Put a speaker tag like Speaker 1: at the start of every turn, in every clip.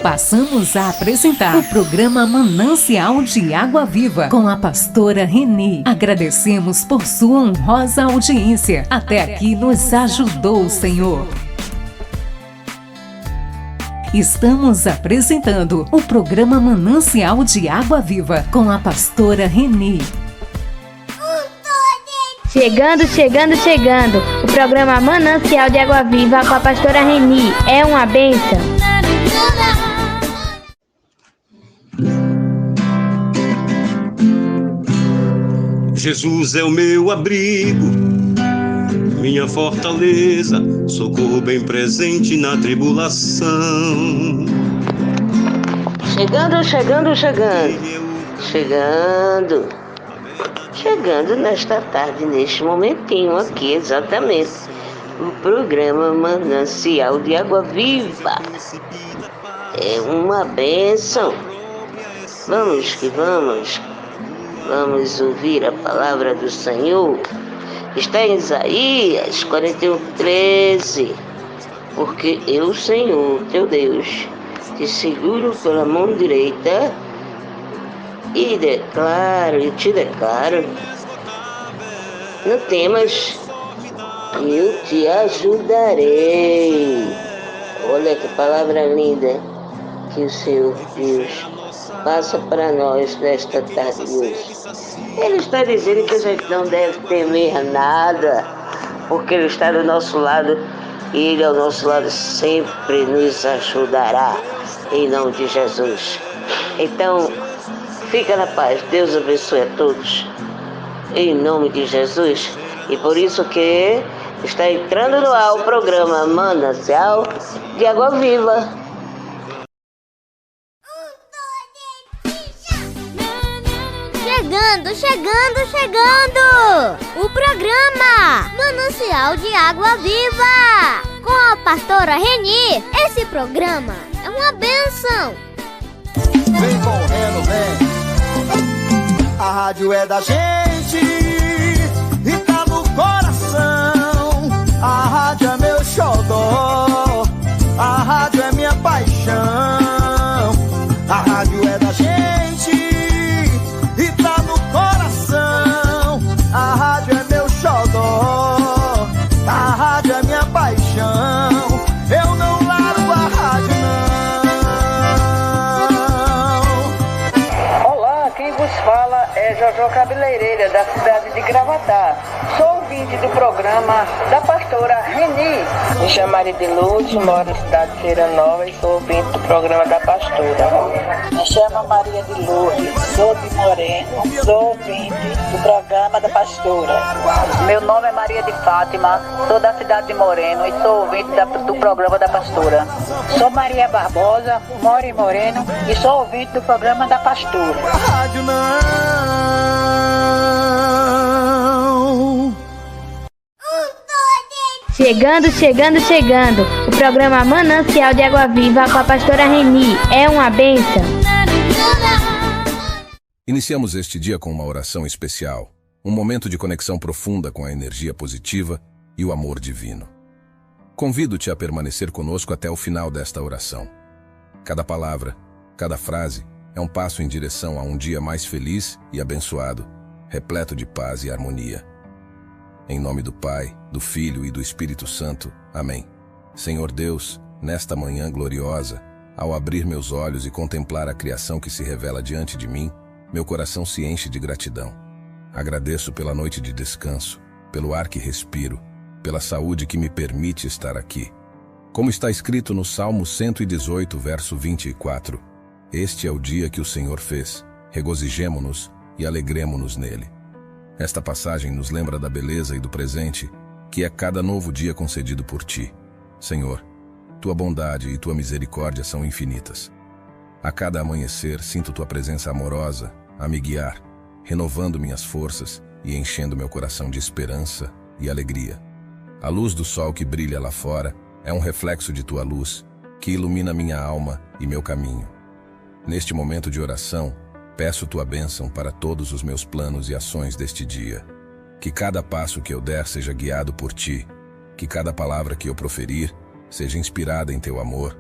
Speaker 1: Passamos a apresentar o programa Manancial de Água Viva com a pastora Reni. Agradecemos por sua honrosa audiência. Até aqui nos ajudou o Senhor. Estamos apresentando o programa Manancial de Água Viva com a pastora Reni.
Speaker 2: Chegando. O programa Manancial de Água Viva com a pastora Reni. É uma bênção.
Speaker 3: Jesus é o meu abrigo, minha fortaleza, socorro bem presente na tribulação.
Speaker 4: Chegando nesta tarde, neste momentinho aqui, exatamente, o programa Manancial de Água Viva. É uma bênção. Vamos que vamos. Vamos ouvir a palavra do Senhor. Está em Isaías 41:13. Porque eu, Senhor, teu Deus, te seguro pela mão direita e te declaro, não temas, eu te ajudarei. Olha que palavra linda que o Senhor Deus passa para nós nesta tarde de hoje. Ele está dizendo que a gente não deve temer nada, porque Ele está do nosso lado e Ele ao nosso lado sempre nos ajudará, em nome de Jesus. Então, fica na paz. Deus abençoe a todos, em nome de Jesus. E por isso que está entrando no ar o programa Manancial de Água Viva.
Speaker 5: Chegando! O programa Manancial de Água Viva com a pastora Reni. Esse programa é uma bênção.
Speaker 6: Vem correndo, vem. A rádio é da gente e tá no coração. A rádio é meu xodó, a rádio é minha paixão. A rádio é da gente e tá no coração. A rádio é meu xodó, a rádio é minha paixão. Eu não largo a rádio, não.
Speaker 7: Olá, quem vos fala é Jojo Cabeleireira, da cidade de Gravatá. Sou ouvinte do programa da pastora Reni. Me chamo Maria de Lúcio, moro na cidade de Feira Nova e sou ouvinte do programa da pastora.
Speaker 8: Me chamo Maria de Lourdes, sou de Moreno, sou ouvinte do programa da pastora.
Speaker 7: Meu nome é Maria de Fátima, sou da cidade de Moreno e sou ouvinte do programa da pastora.
Speaker 8: Sou Maria Barbosa, moro em Moreno e sou ouvinte do programa da pastora.
Speaker 6: Rádio não.
Speaker 2: Chegando. O programa Manancial de Água Viva com a pastora Reni. É uma bênção.
Speaker 9: Iniciamos este dia com uma oração especial, um momento de conexão profunda com a energia positiva e o amor divino. Convido-te a permanecer conosco até o final desta oração. Cada palavra, cada frase é um passo em direção a um dia mais feliz e abençoado, repleto de paz e harmonia. Em nome do Pai, do Filho e do Espírito Santo. Amém. Senhor Deus, nesta manhã gloriosa, ao abrir meus olhos e contemplar a criação que se revela diante de mim, meu coração se enche de gratidão. Agradeço pela noite de descanso, pelo ar que respiro, pela saúde que me permite estar aqui. Como está escrito no Salmo 118, verso 24, este é o dia que o Senhor fez, regozijemo-nos e alegremo-nos nele. Esta passagem nos lembra da beleza e do presente, que é cada novo dia concedido por ti. Senhor, tua bondade e tua misericórdia são infinitas. A cada amanhecer sinto tua presença amorosa a me guiar, renovando minhas forças e enchendo meu coração de esperança e alegria. A luz do sol que brilha lá fora é um reflexo de tua luz, que ilumina minha alma e meu caminho. Neste momento de oração, peço tua bênção para todos os meus planos e ações deste dia. Que cada passo que eu der seja guiado por ti, que cada palavra que eu proferir seja inspirada em teu amor,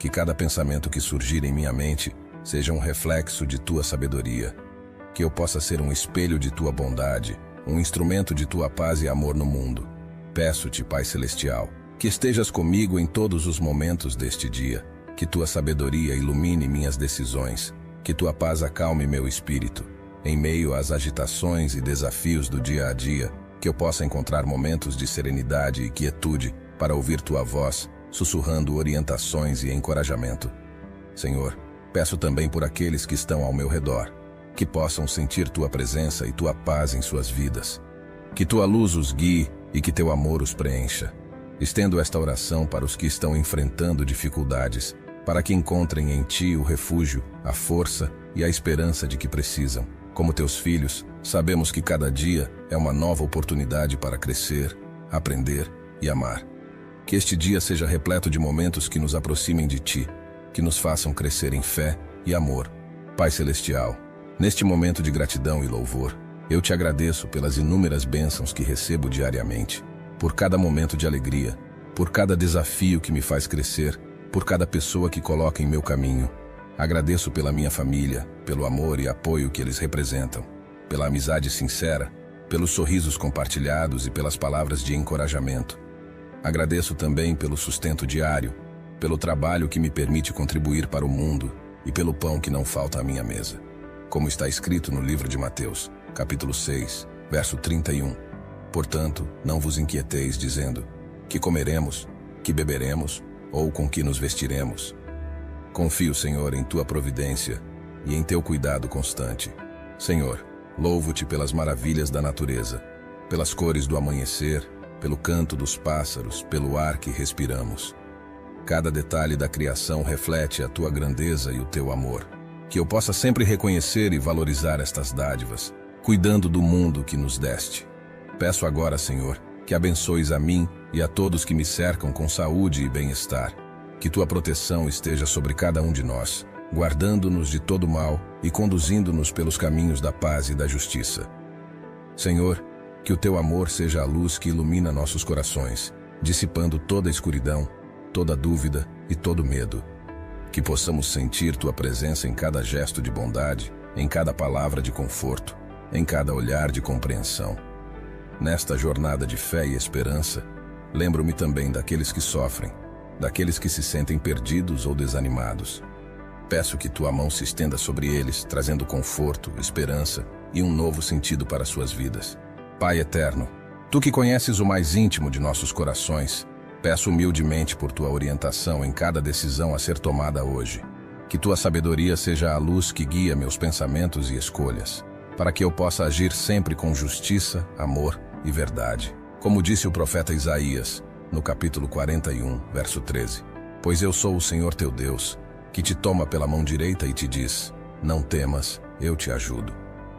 Speaker 9: que cada pensamento que surgir em minha mente seja um reflexo de tua sabedoria, que eu possa ser um espelho de tua bondade, um instrumento de tua paz e amor no mundo. Peço-te, Pai Celestial, que estejas comigo em todos os momentos deste dia, que tua sabedoria ilumine minhas decisões, que tua paz acalme meu espírito. Em meio às agitações e desafios do dia a dia, que eu possa encontrar momentos de serenidade e quietude para ouvir tua voz, sussurrando orientações e encorajamento. Senhor, peço também por aqueles que estão ao meu redor, que possam sentir tua presença e tua paz em suas vidas. Que tua luz os guie e que teu amor os preencha. Estendo esta oração para os que estão enfrentando dificuldades, para que encontrem em ti o refúgio, a força e a esperança de que precisam. Como teus filhos, sabemos que cada dia é uma nova oportunidade para crescer, aprender e amar. Que este dia seja repleto de momentos que nos aproximem de ti, que nos façam crescer em fé e amor. Pai Celestial, neste momento de gratidão e louvor, eu te agradeço pelas inúmeras bênçãos que recebo diariamente, por cada momento de alegria, por cada desafio que me faz crescer, por cada pessoa que coloca em meu caminho. Agradeço pela minha família, pelo amor e apoio que eles representam, pela amizade sincera, pelos sorrisos compartilhados e pelas palavras de encorajamento. Agradeço também pelo sustento diário, pelo trabalho que me permite contribuir para o mundo e pelo pão que não falta à minha mesa. Como está escrito no livro de Mateus, capítulo 6, verso 31. Portanto, não vos inquieteis dizendo: que comeremos, que beberemos, ou com que nos vestiremos? Confio, Senhor, em tua providência e em teu cuidado constante. Senhor, louvo-te pelas maravilhas da natureza, pelas cores do amanhecer, pelo canto dos pássaros, pelo ar que respiramos. Cada detalhe da criação reflete a tua grandeza e o teu amor. Que eu possa sempre reconhecer e valorizar estas dádivas, cuidando do mundo que nos deste. Peço agora, Senhor, que abençoes a mim e a todos que me cercam com saúde e bem-estar. Que tua proteção esteja sobre cada um de nós, guardando-nos de todo mal e conduzindo-nos pelos caminhos da paz e da justiça. Senhor, que o teu amor seja a luz que ilumina nossos corações, dissipando toda a escuridão, toda dúvida e todo medo. Que possamos sentir tua presença em cada gesto de bondade, em cada palavra de conforto, em cada olhar de compreensão. Nesta jornada de fé e esperança, lembro-me também daqueles que sofrem, daqueles que se sentem perdidos ou desanimados. Peço que tua mão se estenda sobre eles, trazendo conforto, esperança e um novo sentido para suas vidas. Pai eterno, tu que conheces o mais íntimo de nossos corações, peço humildemente por tua orientação em cada decisão a ser tomada hoje. Que tua sabedoria seja a luz que guia meus pensamentos e escolhas, para que eu possa agir sempre com justiça, amor e verdade. Como disse o profeta Isaías, no capítulo 41, verso 13. Pois eu sou o Senhor teu Deus, que te toma pela mão direita e te diz: não temas, eu te ajudo.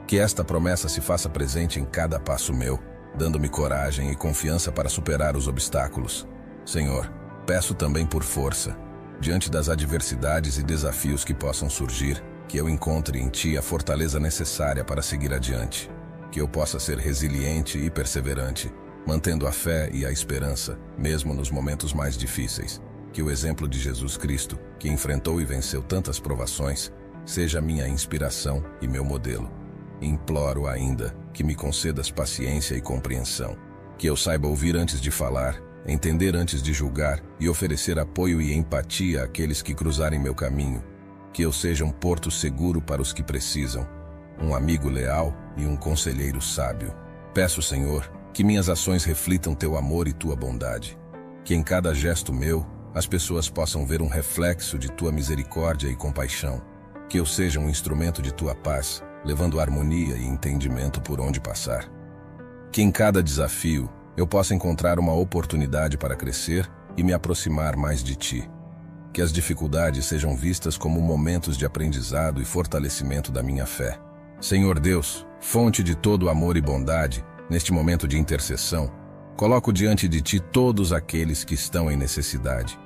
Speaker 9: Que esta promessa se faça presente em cada passo meu, dando-me coragem e confiança para superar os obstáculos. Senhor, peço também por força, diante das adversidades e desafios que possam surgir, que eu encontre em Ti a fortaleza necessária para seguir adiante. Que eu possa ser resiliente e perseverante, mantendo a fé e a esperança, mesmo nos momentos mais difíceis. Que o exemplo de Jesus Cristo, que enfrentou e venceu tantas provações, seja minha inspiração e meu modelo. Imploro ainda que me concedas paciência e compreensão, que eu saiba ouvir antes de falar, entender antes de julgar e oferecer apoio e empatia àqueles que cruzarem meu caminho. Que eu seja um porto seguro para os que precisam, um amigo leal e um conselheiro sábio. Peço, Senhor, que minhas ações reflitam teu amor e tua bondade. Que em cada gesto meu, as pessoas possam ver um reflexo de tua misericórdia e compaixão. Que eu seja um instrumento de tua paz, levando harmonia e entendimento por onde passar. Que em cada desafio, eu possa encontrar uma oportunidade para crescer e me aproximar mais de ti. Que as dificuldades sejam vistas como momentos de aprendizado e fortalecimento da minha fé. Senhor Deus, fonte de todo amor e bondade, neste momento de intercessão, coloco diante de ti todos aqueles que estão em necessidade.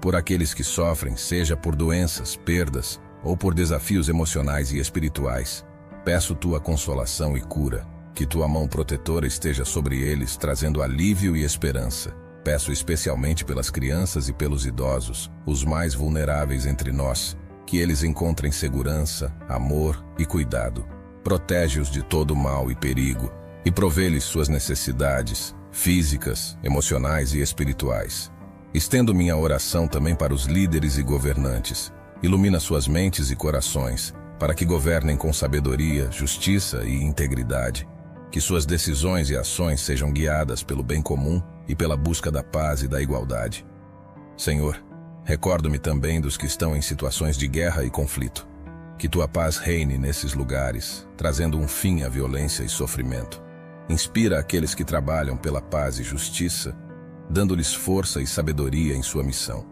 Speaker 9: Por aqueles que sofrem, seja por doenças, perdas ou por desafios emocionais e espirituais, peço tua consolação e cura. Que tua mão protetora esteja sobre eles, trazendo alívio e esperança. Peço especialmente pelas crianças e pelos idosos, os mais vulneráveis entre nós, que eles encontrem segurança, amor e cuidado. Protege-os de todo mal e perigo e provê-lhes suas necessidades físicas, emocionais e espirituais. Estendo minha oração também para os líderes e governantes. Ilumina suas mentes e corações, para que governem com sabedoria, justiça e integridade. Que suas decisões e ações sejam guiadas pelo bem comum e pela busca da paz e da igualdade. Senhor, recordo-me também dos que estão em situações de guerra e conflito. Que tua paz reine nesses lugares, trazendo um fim à violência e sofrimento. Inspira aqueles que trabalham pela paz e justiça, dando-lhes força e sabedoria em sua missão.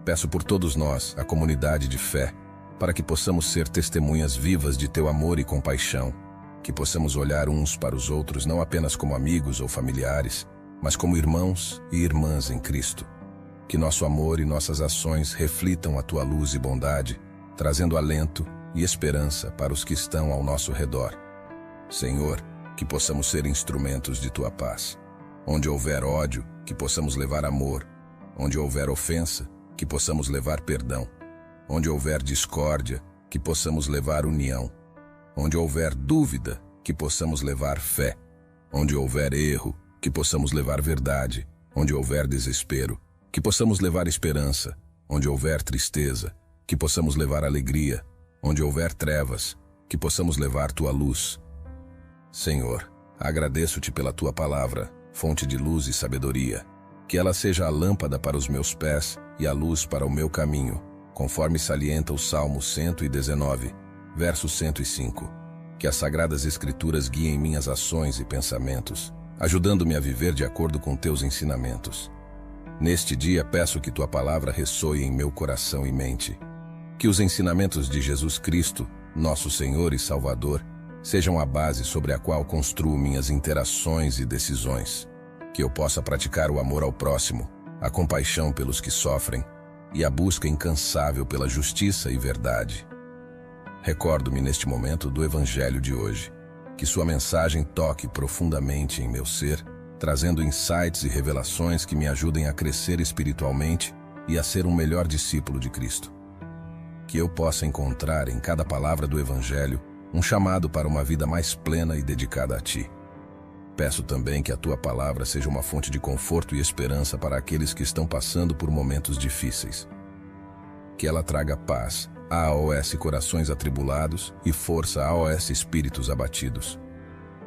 Speaker 9: Peço por todos nós, a comunidade de fé, para que possamos ser testemunhas vivas de teu amor e compaixão, que possamos olhar uns para os outros não apenas como amigos ou familiares, mas como irmãos e irmãs em Cristo. Que nosso amor e nossas ações reflitam a tua luz e bondade, trazendo alento e esperança para os que estão ao nosso redor. Senhor, que possamos ser instrumentos de tua paz. Onde houver ódio, que possamos levar amor. Onde houver ofensa, que possamos levar perdão. Onde houver discórdia, que possamos levar união. Onde houver dúvida, que possamos levar fé. Onde houver erro, que possamos levar verdade. Onde houver desespero, que possamos levar esperança. Onde houver tristeza, que possamos levar alegria. Onde houver trevas, que possamos levar tua luz. Senhor, agradeço-te pela tua palavra, fonte de luz e sabedoria. Que ela seja a lâmpada para os meus pés e a luz para o meu caminho, conforme salienta o Salmo 119, verso 105. Que as sagradas escrituras guiem minhas ações e pensamentos, ajudando-me a viver de acordo com teus ensinamentos. Neste dia peço que tua palavra ressoe em meu coração e mente. Que os ensinamentos de Jesus Cristo, nosso Senhor e Salvador, sejam a base sobre a qual construo minhas interações e decisões. Que eu possa praticar o amor ao próximo, a compaixão pelos que sofrem e a busca incansável pela justiça e verdade. Recordo-me neste momento do Evangelho de hoje. Que sua mensagem toque profundamente em meu ser, trazendo insights e revelações que me ajudem a crescer espiritualmente e a ser um melhor discípulo de Cristo. Que eu possa encontrar em cada palavra do Evangelho um chamado para uma vida mais plena e dedicada a Ti. Peço também que a Tua palavra seja uma fonte de conforto e esperança para aqueles que estão passando por momentos difíceis. Que ela traga paz a AOS corações atribulados e força a AOS espíritos abatidos.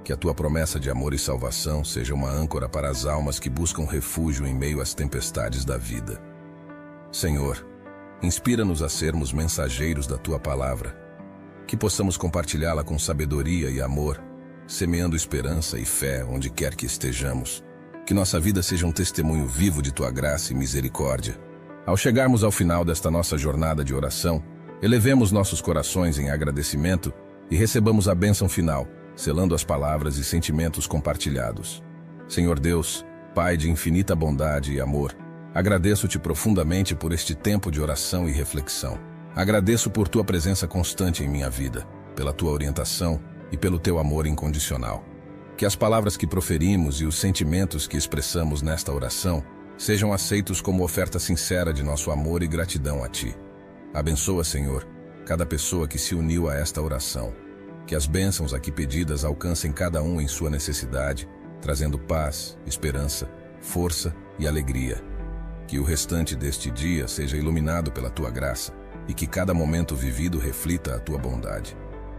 Speaker 9: Que a Tua promessa de amor e salvação seja uma âncora para as almas que buscam refúgio em meio às tempestades da vida. Senhor, inspira-nos a sermos mensageiros da Tua palavra. Que possamos compartilhá-la com sabedoria e amor, semeando esperança e fé onde quer que estejamos. Que nossa vida seja um testemunho vivo de Tua graça e misericórdia. Ao chegarmos ao final desta nossa jornada de oração, elevemos nossos corações em agradecimento e recebamos a bênção final, selando as palavras e sentimentos compartilhados. Senhor Deus, Pai de infinita bondade e amor, agradeço-te profundamente por este tempo de oração e reflexão. Agradeço por Tua presença constante em minha vida, pela Tua orientação e pelo Teu amor incondicional. Que as palavras que proferimos e os sentimentos que expressamos nesta oração sejam aceitos como oferta sincera de nosso amor e gratidão a Ti. Abençoa, Senhor, cada pessoa que se uniu a esta oração. Que as bênçãos aqui pedidas alcancem cada um em sua necessidade, trazendo paz, esperança, força e alegria. Que o restante deste dia seja iluminado pela Tua graça e que cada momento vivido reflita a Tua bondade.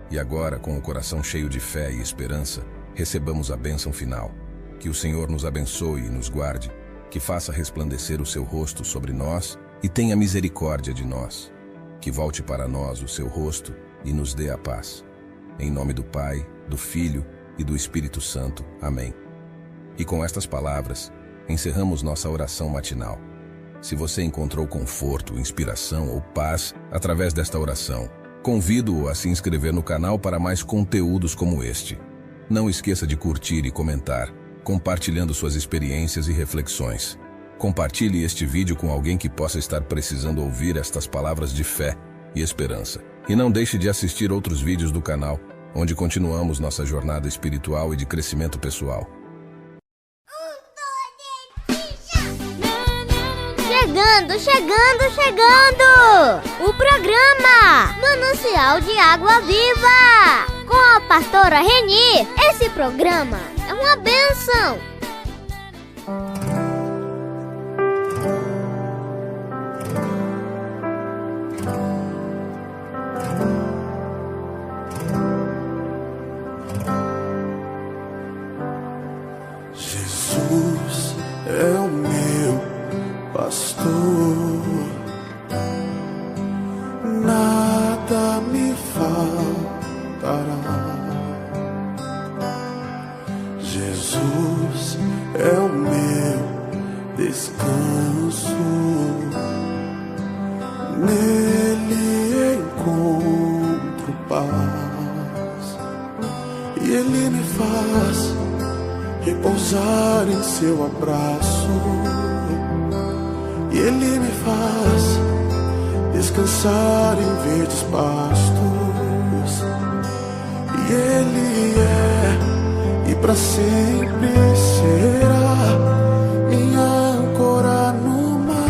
Speaker 9: E agora, com o coração cheio de fé e esperança, recebamos a bênção final. Que o Senhor nos abençoe e nos guarde, que faça resplandecer o Seu rosto sobre nós e tenha misericórdia de nós. Que volte para nós o Seu rosto e nos dê a paz. Em nome do Pai, do Filho e do Espírito Santo. Amém. E com estas palavras, encerramos nossa oração matinal. Se você encontrou conforto, inspiração ou paz através desta oração, convido-o a se inscrever no canal para mais conteúdos como este. Não esqueça de curtir e comentar, compartilhando suas experiências e reflexões. Compartilhe este vídeo com alguém que possa estar precisando ouvir estas palavras de fé e esperança. E não deixe de assistir outros vídeos do canal, onde continuamos nossa jornada espiritual e de crescimento pessoal.
Speaker 5: 1, 2, 3, Chegando! O programa Manancial de Água Viva com a pastora Reni. Esse programa é uma bênção.
Speaker 6: Jesus é o meu pastor, nada me faltará. Jesus é o meu descanso, nele encontro paz, e ele me faz repousar em seu abraço, e ele me faz descansar em verdes pastos, e ele é e para sempre será minha âncora no mar.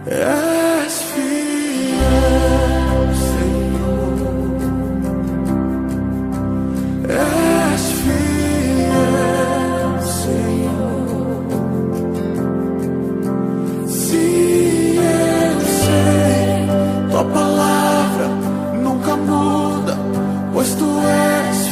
Speaker 6: És fiel, Senhor, és fiel, Senhor. Se eu sei, tua palavra nunca muda, pois tu és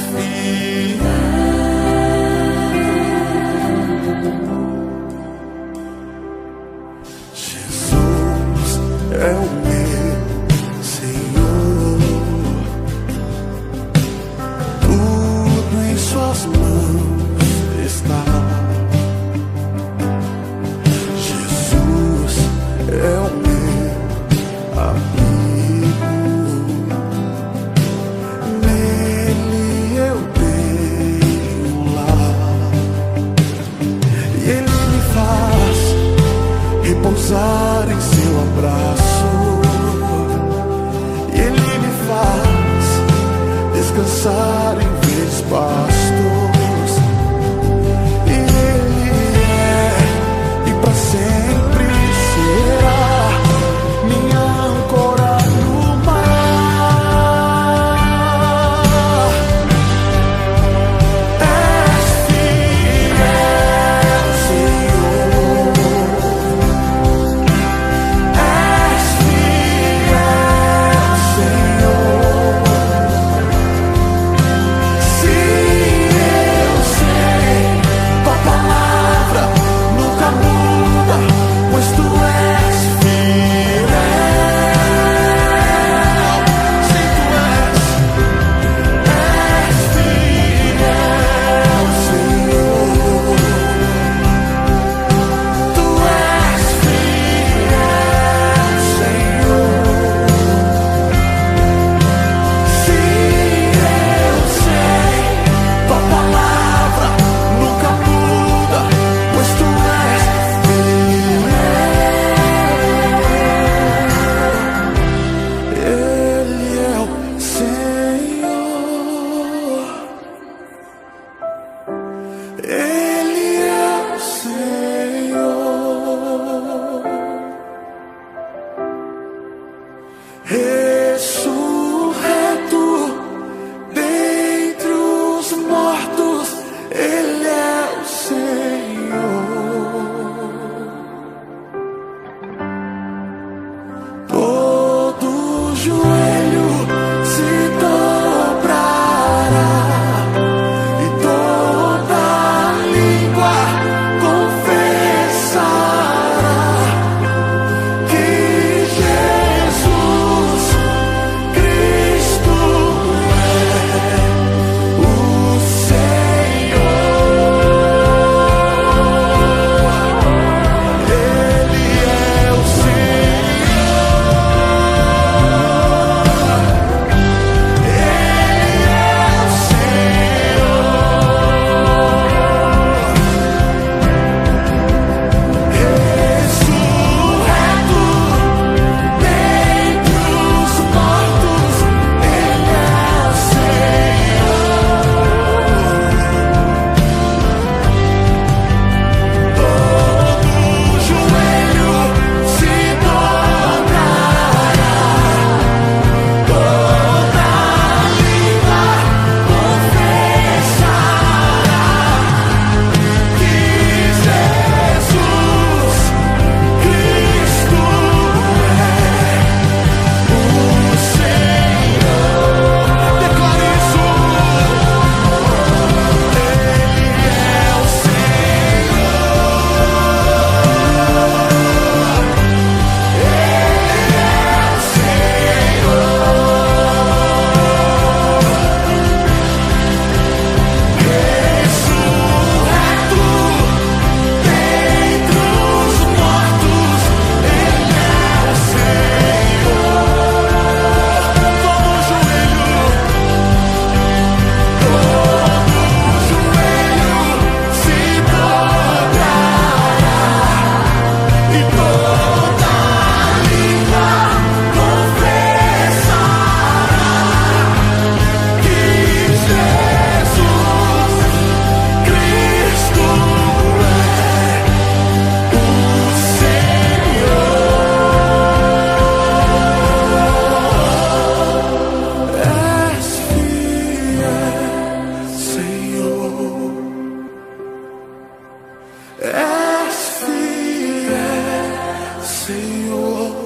Speaker 6: És fiel, Senhor.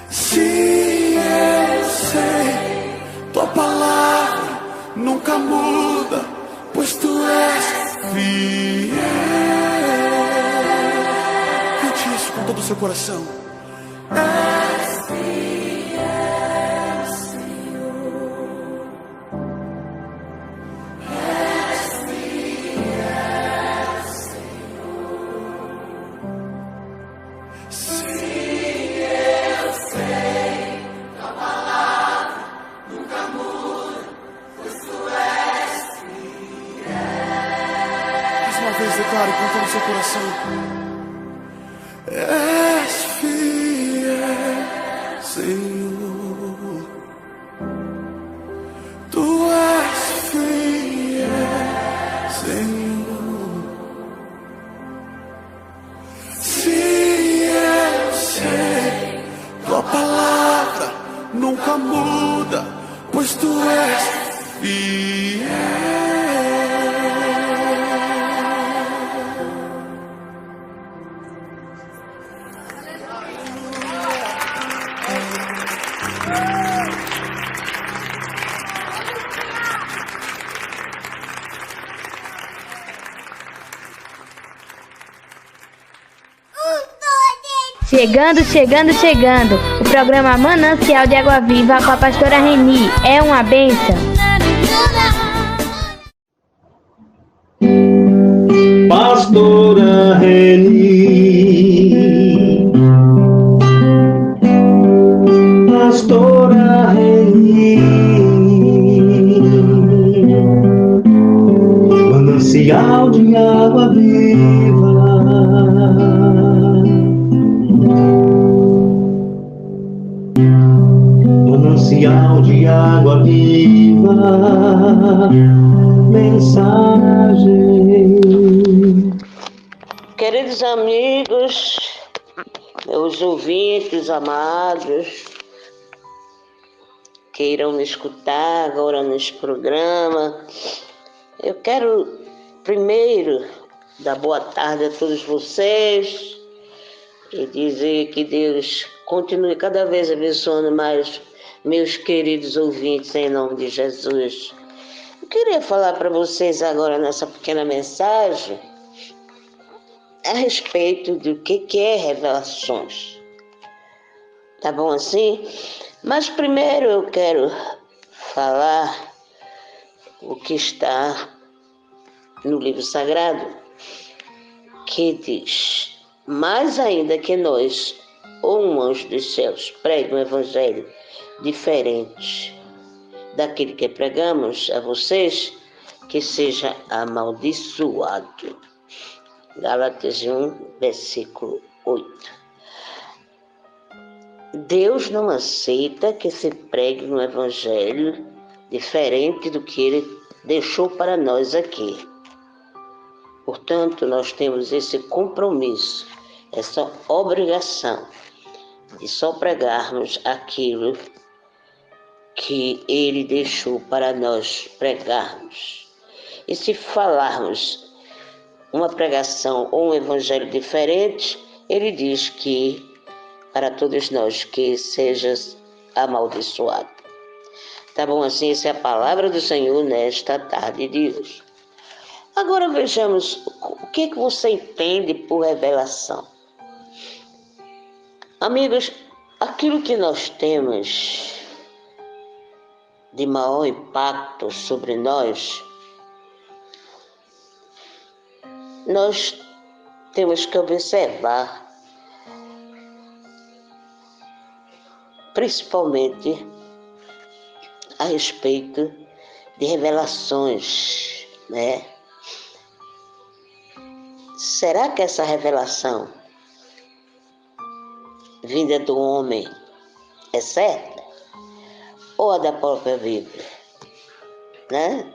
Speaker 6: Se eu sei, tua palavra nunca muda, pois tu és fiel. Cante isso com todo o seu coração. És fiel, Senhor. És fiel, Senhor. Se eu sei, tua palavra nunca muda, pois tu és fiel. Mais uma vez declare com todo o seu coração. És fiel, Senhor. Tu és fiel, Senhor. Se eu sei, tua palavra nunca muda, pois tu és fiel.
Speaker 2: Chegando. O programa Manancial de Água Viva com a pastora Reni. É uma bênção.
Speaker 3: Pastora Reni, Pastora Reni, manancial de água viva. Manancial de água viva, mensagem.
Speaker 4: Queridos amigos, meus ouvintes amados, que irão me escutar agora neste programa, eu quero primeiro dar boa tarde a todos vocês e dizer que Deus continue cada vez abençoando mais meus queridos ouvintes, em nome de Jesus. Eu queria falar para vocês agora nessa pequena mensagem a respeito do que é revelações. Tá bom assim? Mas primeiro eu quero falar o que está no livro sagrado, que diz: mais ainda que nós, ou um anjo dos céus, pregue um evangelho diferente daquele que pregamos a vocês, que seja amaldiçoado. Gálatas 1, versículo 8. Deus não aceita que se pregue um evangelho diferente do que Ele deixou para nós aqui. Portanto, nós temos esse compromisso, essa obrigação de só pregarmos aquilo que Ele deixou para nós pregarmos. E se falarmos uma pregação ou um evangelho diferente, Ele diz que para todos nós que seja amaldiçoado. Tá bom assim? Essa é a palavra do Senhor nesta tarde de hoje. Agora vejamos o que você entende por revelação. Amigos, aquilo que nós temos de maior impacto sobre nós temos que observar, principalmente a respeito de revelações, né? Será que essa revelação vinda do homem é certa? Ou a da própria Bíblia? Né?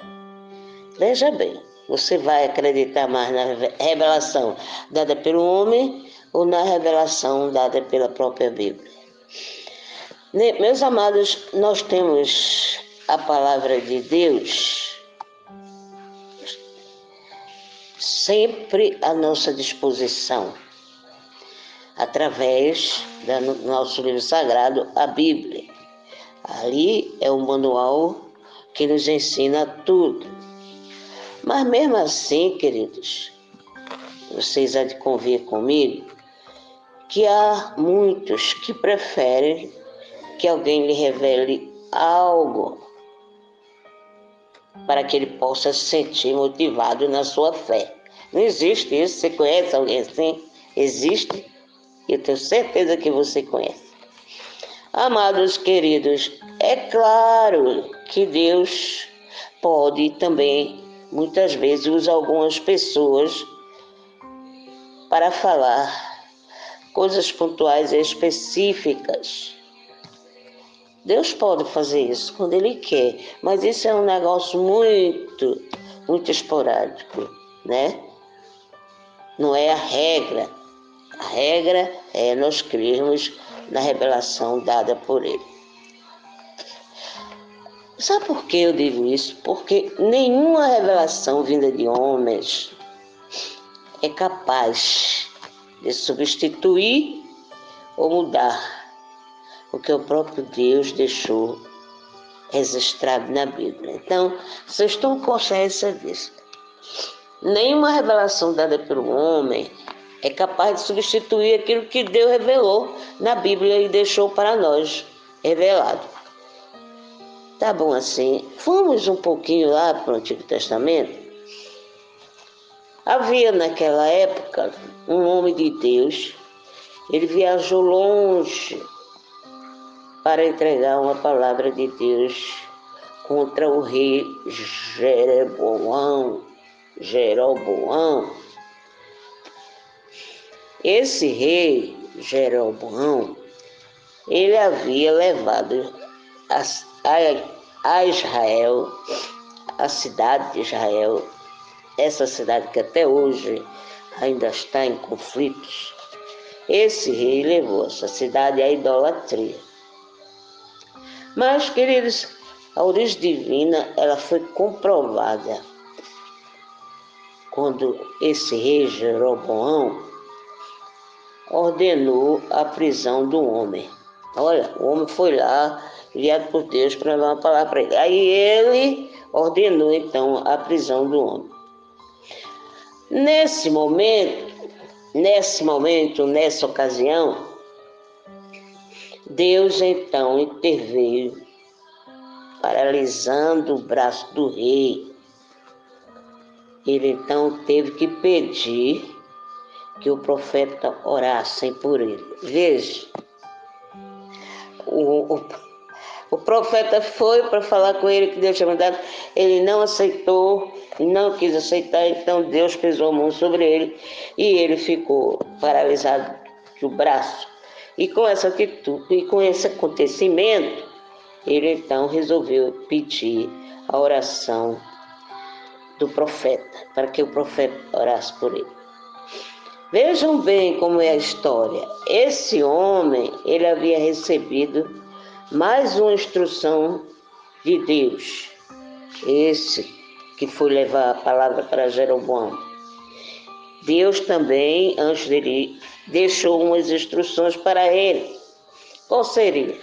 Speaker 4: Veja bem, você vai acreditar mais na revelação dada pelo homem ou na revelação dada pela própria Bíblia? Meus amados, nós temos a palavra de Deus sempre à nossa disposição, através do nosso livro sagrado, a Bíblia. Ali é um manual que nos ensina tudo. Mas mesmo assim, queridos, vocês há de convir comigo, que há muitos que preferem que alguém lhe revele algo para que ele possa se sentir motivado na sua fé. Não existe isso. Você conhece alguém assim? Existe? Eu tenho certeza que você conhece. Amados queridos, é claro que Deus pode também, muitas vezes, usar algumas pessoas para falar coisas pontuais e específicas. Deus pode fazer isso quando Ele quer, mas isso é um negócio muito esporádico, né? Não é a regra. A regra é nós crermos na revelação dada por Ele. Sabe por que eu digo isso? Porque nenhuma revelação vinda de homens é capaz de substituir ou mudar o que o próprio Deus deixou registrado na Bíblia. Então, vocês estão com consciência disso. Nenhuma revelação dada pelo homem é capaz de substituir aquilo que Deus revelou na Bíblia e deixou para nós revelado. Tá bom assim? Vamos um pouquinho lá para o Antigo Testamento. Havia naquela época um homem de Deus. Ele viajou longe para entregar uma palavra de Deus contra o rei Jeroboão. Esse rei Jeroboão, ele havia levado a Israel, a cidade de Israel, essa cidade que até hoje ainda está em conflitos. Esse rei levou essa cidade à idolatria. Mas, queridos, a origem divina, ela foi comprovada quando esse rei Jeroboão ordenou a prisão do homem. Olha, o homem foi lá, enviado por Deus para dar uma palavra para ele. Aí ele ordenou, então, a prisão do homem. Nessa ocasião, Deus, então, interveio, paralisando o braço do rei. Ele, então, teve que pedir que o profeta orasse por ele. Veja, o profeta foi para falar com ele que Deus tinha mandado, ele não aceitou, não quis aceitar, então Deus pesou a mão sobre ele e ele ficou paralisado do braço. E com essa atitude, e com esse acontecimento, ele então resolveu pedir a oração do profeta, para que o profeta orasse por ele. Vejam bem como é a história. Esse homem, ele havia recebido mais uma instrução de Deus. Esse que foi levar a palavra para Jeroboão. Deus também, antes dele, deixou umas instruções para ele. Qual seria?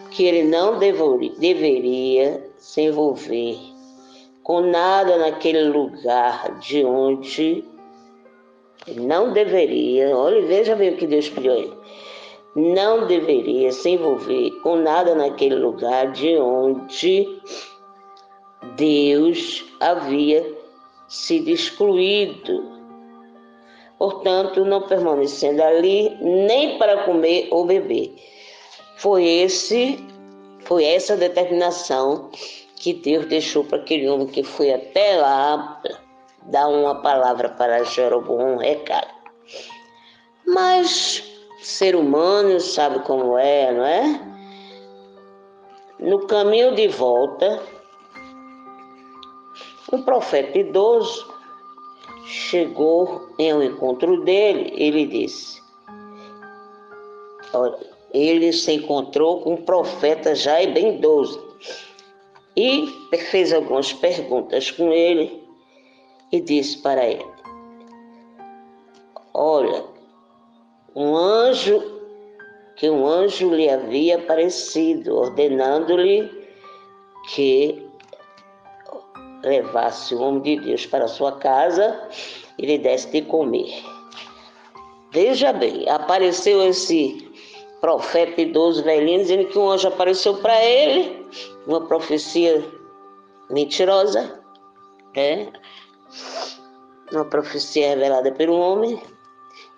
Speaker 4: Que ele não deveria se envolver com nada naquele lugar de onde ele não deveria, olha, veja bem o que Deus pediu a ele. Não deveria se envolver com nada naquele lugar de onde Deus havia sido excluído. Portanto, não permanecendo ali nem para comer ou beber. Foi essa determinação que Deus deixou para aquele homem que foi até lá dar uma palavra para Jeroboão, um recado. Mas ser humano sabe como é, não é? No caminho de volta, um profeta idoso chegou em um encontro dele. Ele disse, olha, ele se encontrou com um profeta já bem idoso e fez algumas perguntas com ele. e disse para ele: olha, um anjo lhe havia aparecido, ordenando-lhe que levasse o homem de Deus para a sua casa e lhe desse de comer. Veja bem, apareceu esse profeta idoso velhinho, dizendo que um anjo apareceu para ele, uma profecia mentirosa, uma profecia revelada pelo homem,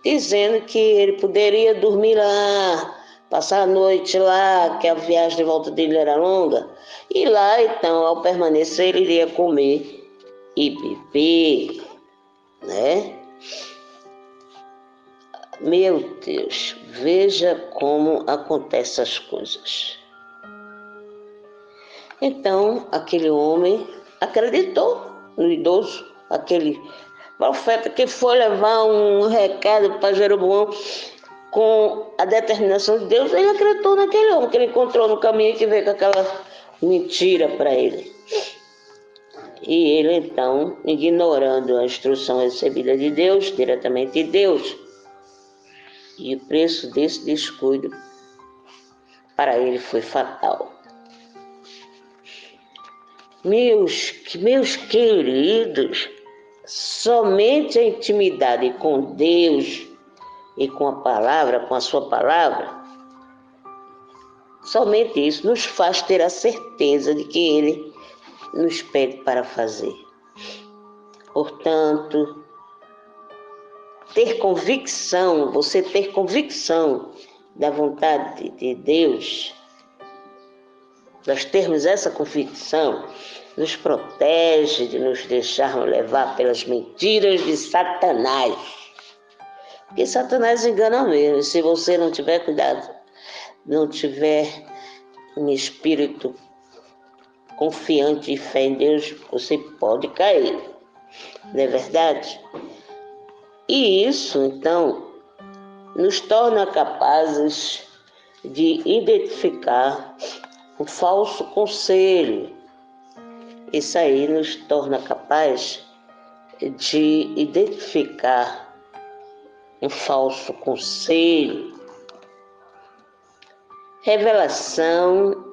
Speaker 4: dizendo que ele poderia dormir lá, passar a noite lá, que a viagem de volta dele era longa, e lá então, ao permanecer, ele iria comer e beber, né? Meu Deus, veja como acontecem as coisas. Então, aquele homem acreditou no idoso, aquele profeta que foi levar um recado para Jeroboão com a determinação de Deus. Ele acreditou naquele homem que ele encontrou no caminho, que veio com aquela mentira para ele. E ele, então, ignorando a instrução recebida de Deus, diretamente de Deus, e o preço desse descuido para ele foi fatal. Meus queridos, somente a intimidade com Deus e com a palavra, com a sua palavra, somente isso nos faz ter a certeza de que Ele nos pede para fazer. Portanto, você ter convicção da vontade de Deus, nós termos essa convicção, nos protege de nos deixarmos levar pelas mentiras de Satanás. Porque Satanás engana mesmo. E se você não tiver cuidado, não tiver um espírito confiante e fé em Deus, você pode cair. Não é verdade? E isso, então, nos torna capazes de identificar um falso conselho. Isso aí nos torna capaz de identificar um falso conselho, revelação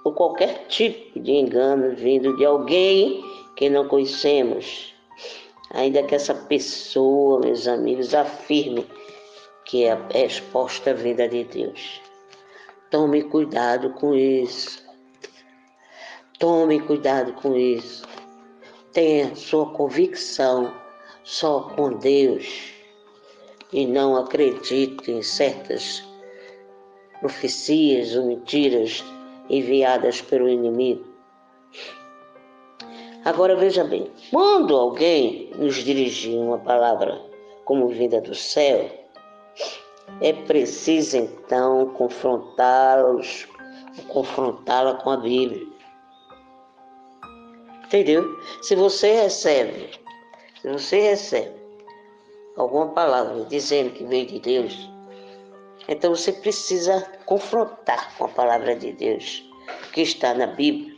Speaker 4: ou qualquer tipo de engano vindo de alguém que não conhecemos. Ainda que essa pessoa, meus amigos, afirme que é a resposta vinda de Deus. Tome cuidado com isso. Tome cuidado com isso. Tenha sua convicção só com Deus e não acredite em certas profecias ou mentiras enviadas pelo inimigo. Agora veja bem, quando alguém nos dirigir uma palavra como vinda do céu, é preciso então confrontá-la com a Bíblia. Entendeu? Se você recebe alguma palavra dizendo que veio de Deus, então você precisa confrontar com a palavra de Deus que está na Bíblia.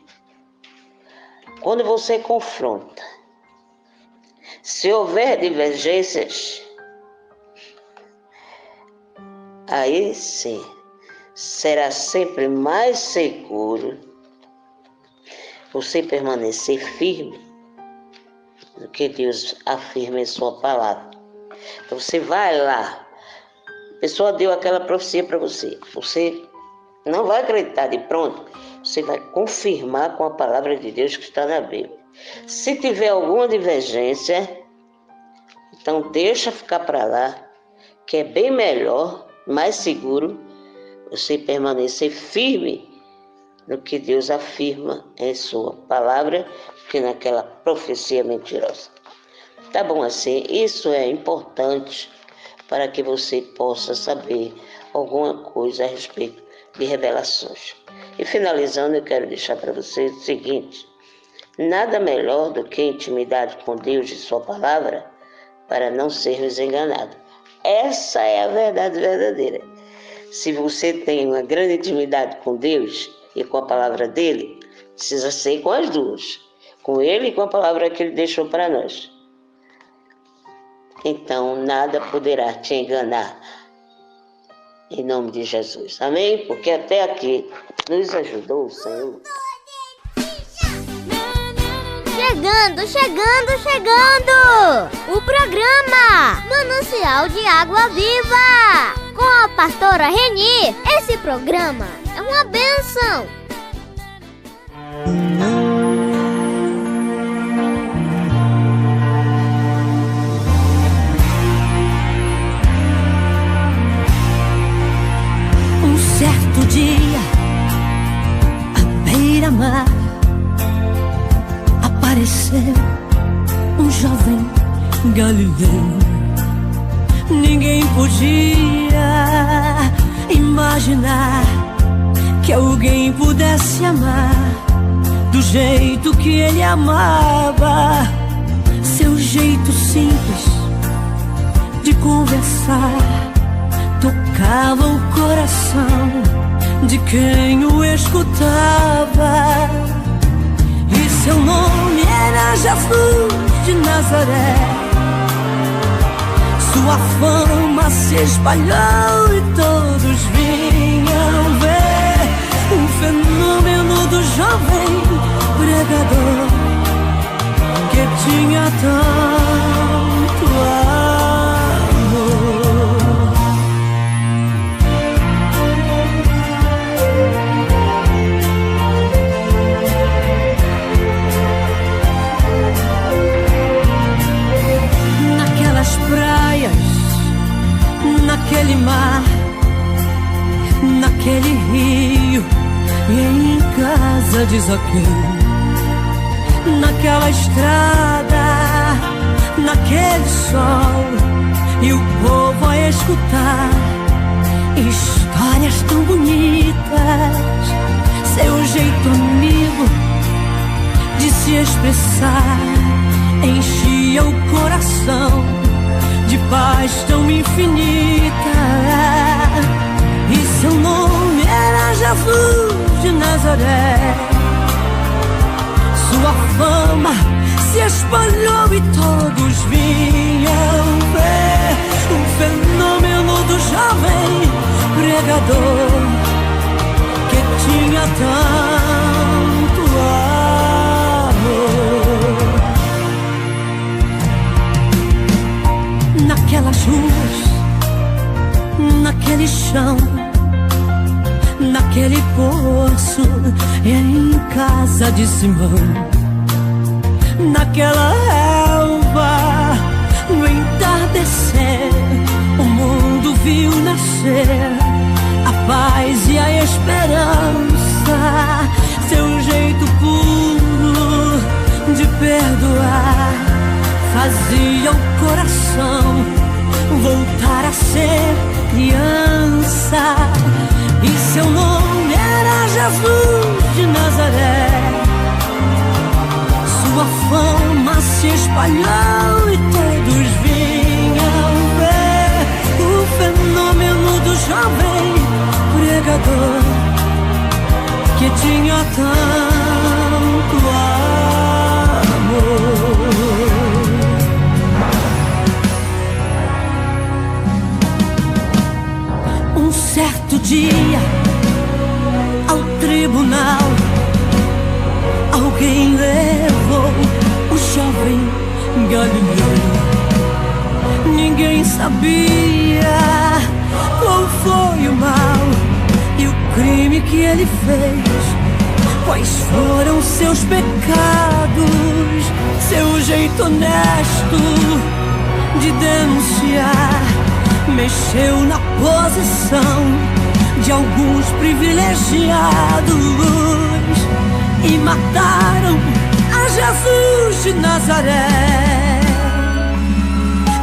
Speaker 4: Quando você confronta, se houver divergências, aí sim será sempre mais seguro você permanecer firme do que Deus afirma em sua palavra. Então você vai lá, a pessoa deu aquela profecia para você, você não vai acreditar de pronto, você vai confirmar com a palavra de Deus que está na Bíblia. Se tiver alguma divergência, então deixa ficar para lá, que é bem melhor, mais seguro, você permanecer firme no que Deus afirma em sua palavra, que naquela profecia mentirosa. Tá bom assim? Isso é importante para que você possa saber alguma coisa a respeito de revelações. E finalizando, eu quero deixar para vocês o seguinte: nada melhor do que intimidade com Deus e sua palavra para não sermos enganados. Essa é a verdade verdadeira. Se você tem uma grande intimidade com Deus e com a palavra dele, precisa ser com as duas, com ele e com a palavra que ele deixou para nós. então nada poderá te enganar. Em nome de Jesus, amém? Porque até aqui nos ajudou o Senhor.
Speaker 5: Chegando! O programa Manancial de Água Viva, com a pastora Reni. Esse programa é uma bênção.
Speaker 10: Um certo dia, à beira-mar, apareceu um jovem galileu. Ninguém podia imaginar que alguém pudesse amar do jeito que ele amava. Seu jeito simples de conversar tocava o coração de quem o escutava. E seu nome era Jesus de Nazaré. Sua fama se espalhou e todos vinham ver o fenômeno do jovem pregador que tinha tanto amor. Naquelas praias, naquele mar, naquele rio e em casa de Zaqueu, naquela estrada, naquele sol, e o povo a escutar histórias tão bonitas. Seu jeito amigo de se expressar enchia o coração de paz tão infinita. E seu nome era Jesus de Nazaré. Sua fama se espalhou e todos vinham ver o fenômeno do jovem pregador que tinha tanto amor. Naquelas ruas, naquele chão, naquele poço, em casa de Simão, naquela relva, no entardecer, o mundo viu nascer a paz e a esperança. Seu jeito puro de perdoar fazia o coração voltar a ser criança. E seu nome era Jesus de Nazaré. Sua fama se espalhou e todos vinham ver o fenômeno do jovem pregador que tinha tanto amor. Um certo dia, ao tribunal, alguém levou o jovem galileu. Ninguém sabia qual foi o mal e o crime que ele fez. Quais foram seus pecados? Seu jeito honesto de denunciar mexeu na posição de alguns privilegiados e mataram a Jesus de Nazaré.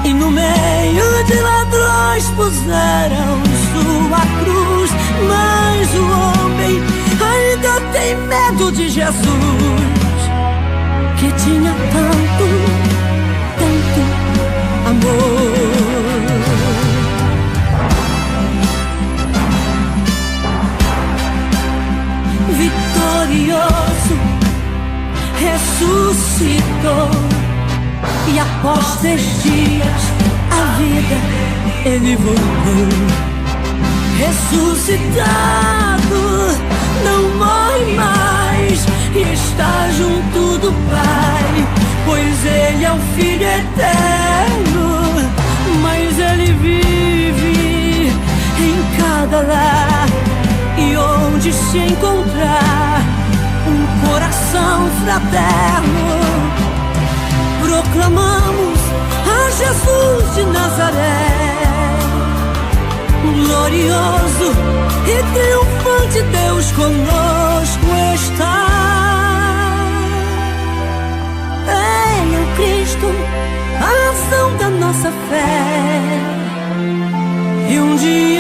Speaker 10: E no meio de ladrões puseram sua cruz, mas o homem ainda tem medo de Jesus, que tinha tanto, tanto amor. Vitorioso ressuscitou e a Após 3 dias, a vida, ele voltou. Ressuscitado, não morre mais e está junto do Pai, pois ele é o Filho eterno, mas ele vive em cada lar. E onde se encontrar um coração fraterno, proclamamos a Jesus de Nazaré, glorioso e triunfante Deus conosco está. Ele é o Cristo, a razão da nossa fé, e um dia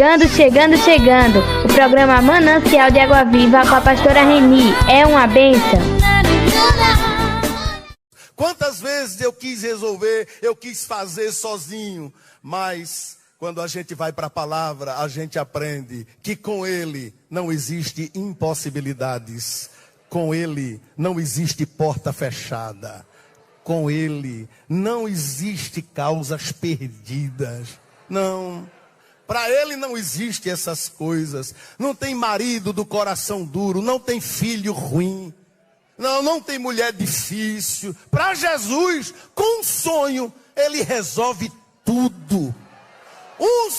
Speaker 2: Chegando. O programa Manancial de Água Viva com a pastora Reni. É uma bênção.
Speaker 11: Quantas vezes eu quis resolver, eu quis fazer sozinho, mas quando a gente vai para a palavra, a gente aprende que com Ele não existe impossibilidades, com Ele não existe porta fechada, com Ele não existe causas perdidas, não. Para Ele não existe essas coisas. Não tem marido do coração duro, não tem filho ruim, não tem mulher difícil. Para Jesus, com um sonho, Ele resolve tudo. Um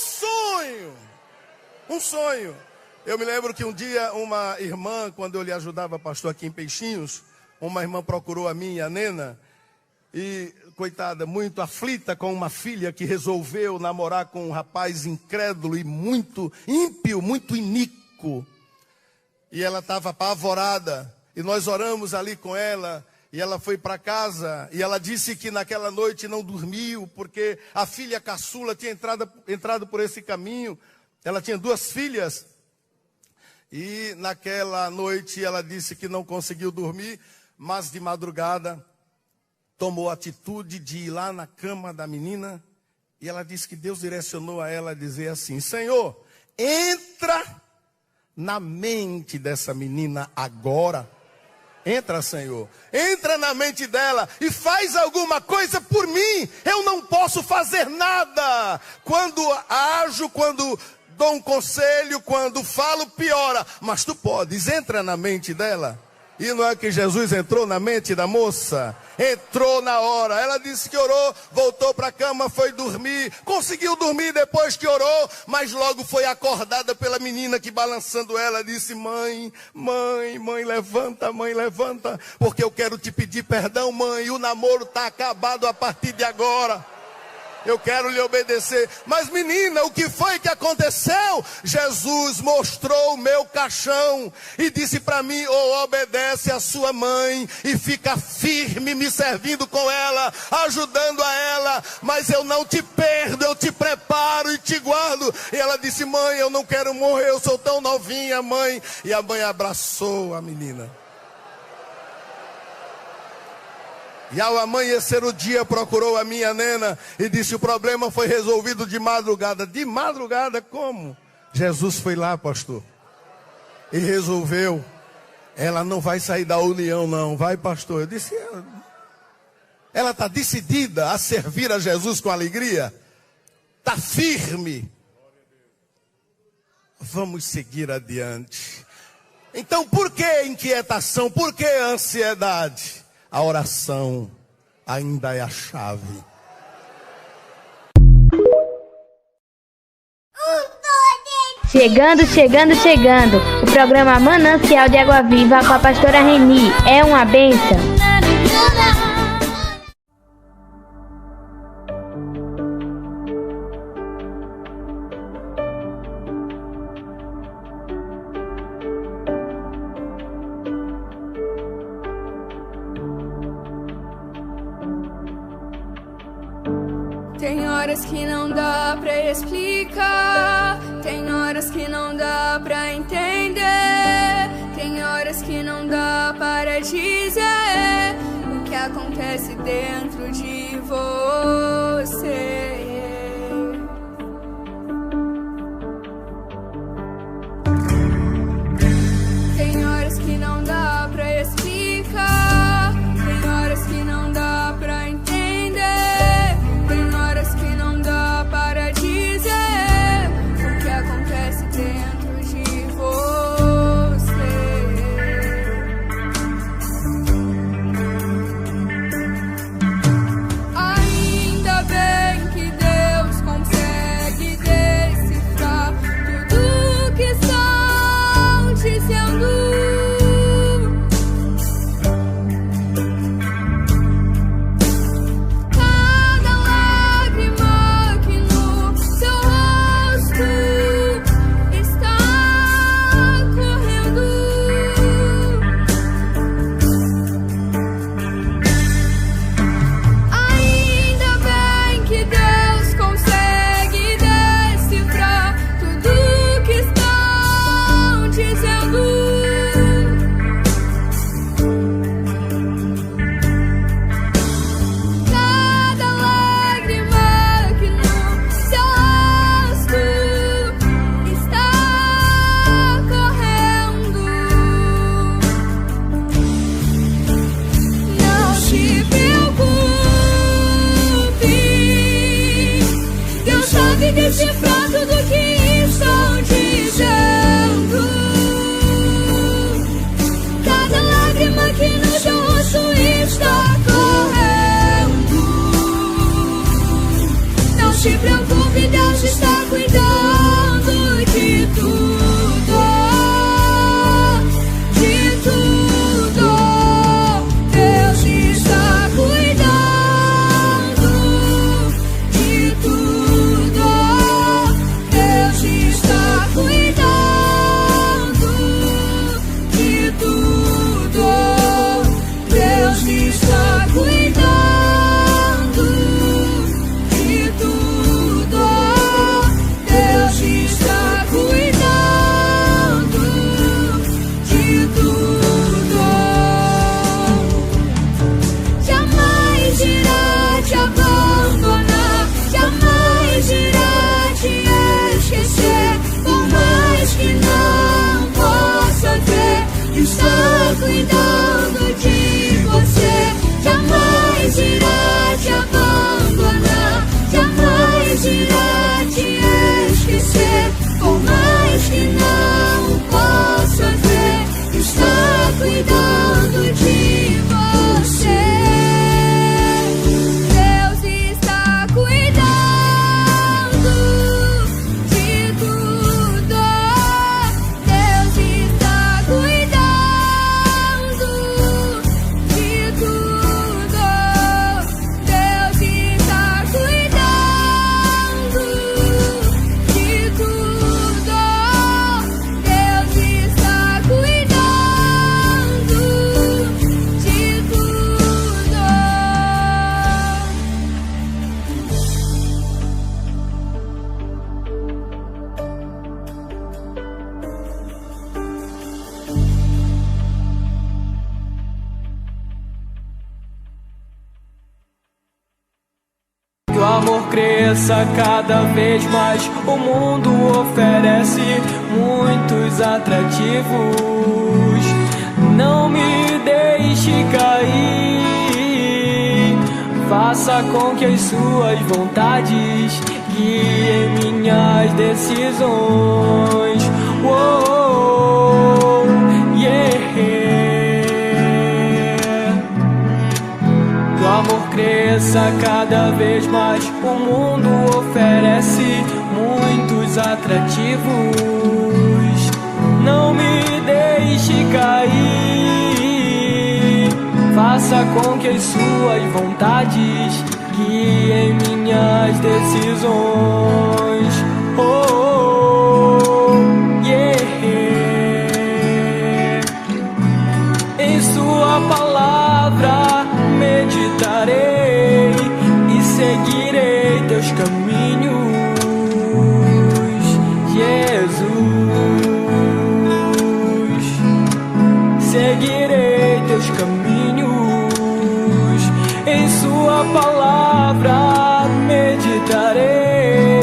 Speaker 11: sonho. Eu me lembro que um dia uma irmã, quando eu lhe ajudava, pastor, aqui em Peixinhos, uma irmã procurou a mim e a Nena, e, coitada, muito aflita com uma filha que resolveu namorar com um rapaz incrédulo e muito ímpio, muito iníquo. E ela estava apavorada. E nós oramos ali com ela. E ela foi para casa. E ela disse que naquela noite não dormiu, porque a filha caçula tinha entrado por esse caminho. Ela tinha 2 filhas. E naquela noite ela disse que não conseguiu dormir, mas de madrugada tomou a atitude de ir lá na cama da menina, e ela disse que Deus direcionou a ela a dizer assim: Senhor, entra na mente dessa menina agora. Entra, Senhor, entra na mente dela e faz alguma coisa por mim. Eu não posso fazer nada. Quando ajo, quando dou um conselho, quando falo, piora. Mas tu podes, entra na mente dela. E não é que Jesus entrou na mente da moça? Entrou na hora. Ela disse que orou, voltou para a cama, foi dormir. Conseguiu dormir depois que orou, mas logo foi acordada pela menina que, balançando ela, disse: mãe, levanta, porque eu quero te pedir perdão, mãe. O namoro está acabado a partir de agora. Eu quero lhe obedecer. Mas menina, o que foi que aconteceu? Jesus mostrou o meu caixão e disse para mim: ou obedece a sua mãe e fica firme me servindo com ela, ajudando a ela, mas eu não te perdo, eu te preparo e te guardo. E ela disse: mãe, eu não quero morrer, eu sou tão novinha, mãe. E a mãe abraçou a menina. E ao amanhecer o dia, procurou a minha Nena e disse: o problema foi resolvido de madrugada. De madrugada como? Jesus foi lá, pastor, e resolveu. Ela não vai sair da união não, vai, pastor. Eu disse: ela está decidida a servir a Jesus com alegria, está firme. Vamos seguir adiante. Então por que inquietação? Por que ansiedade? A oração ainda é a chave.
Speaker 2: Chegando. O programa Manancial de Água Viva com a pastora Reni. É uma bênção.
Speaker 12: horas que não dá pra explicar, tem horas que não dá pra entender, tem horas que não dá para dizer o que acontece dentro de você. Tem horas que não dá pra explicar, tem horas que não dá pra entender, tem horas que não dá para dizer o que acontece dentro de você. Ainda bem que Deus consegue decifrar tudo que estão dizendo. Decifrar tudo que estão dizendo. Cada lágrima que no seu rosto está correndo. Não se preocupe, Deus está cuidando de tudo. De tudo. Deus está cuidando de tudo. Deus está cuidando de tudo. Deus está cuidando de tudo. Deus está cuidando de tudo. Jamais irá te abandonar, jamais irá te esquecer, por mais que não possa ver, está cuidando de você. Jamais irá te abandonar, jamais irá te esquecer, por mais que não possa ver, está cuidando de você. Deus está cuidando de tudo. Deus está cuidando de tudo. Deus está cuidando de tudo. Deus está cuidando de tudo.
Speaker 13: Que o amor cresça cada vez mais. O mundo oferece muitos atrativos. Não me deixe cair. Faça com que as suas vontades guiem minhas decisões. Oh, yeah. Que o amor cresça cada vez mais. O mundo oferece muitos atrativos. Não me deixe cair. Faça com que as suas vontades guiem minhas decisões. Oh, yeah. Em sua palavra meditarei e seguirei teu teus caminhos, Jesus. Seguirei teus caminhos, em sua palavra meditarei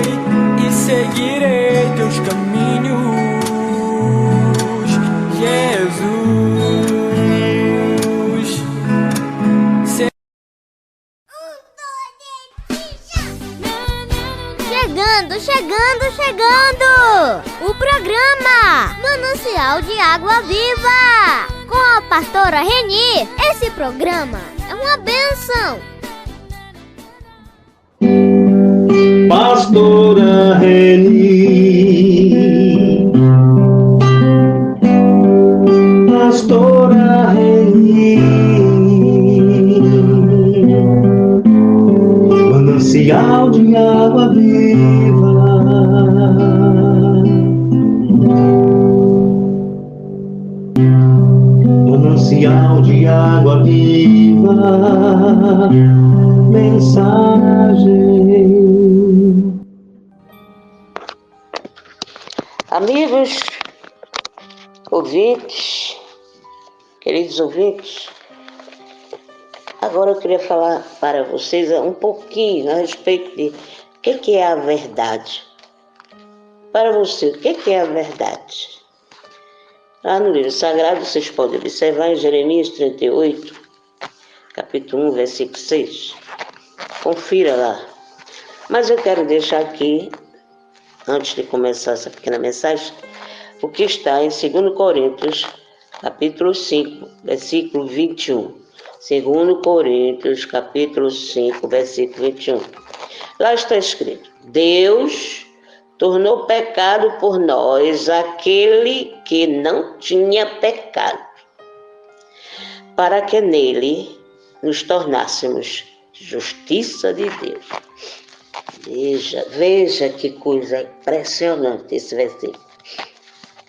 Speaker 13: e seguirei teus caminhos, Jesus.
Speaker 5: Chegando! O programa Manancial de Água Viva! Com a pastora Reni. Esse programa é uma bênção!
Speaker 3: Pastora Reni, Pastora Reni, manancial de água viva. Manancial de água viva, mensagem.
Speaker 4: Amigos, ouvintes, queridos ouvintes, agora eu queria falar para vocês um pouquinho a respeito de o que é a verdade. Para você, o que é a verdade? Lá no livro sagrado, vocês podem observar em Jeremias 38, capítulo 1, versículo 6. Confira lá. Mas eu quero deixar aqui, antes de começar essa pequena mensagem, o que está em 2 Coríntios, capítulo 5, versículo 21. 2 Coríntios, capítulo 5, versículo 21. Lá está escrito: Deus tornou pecado por nós aquele que não tinha pecado, para que nele nos tornássemos justiça de Deus. Veja que coisa impressionante esse versículo.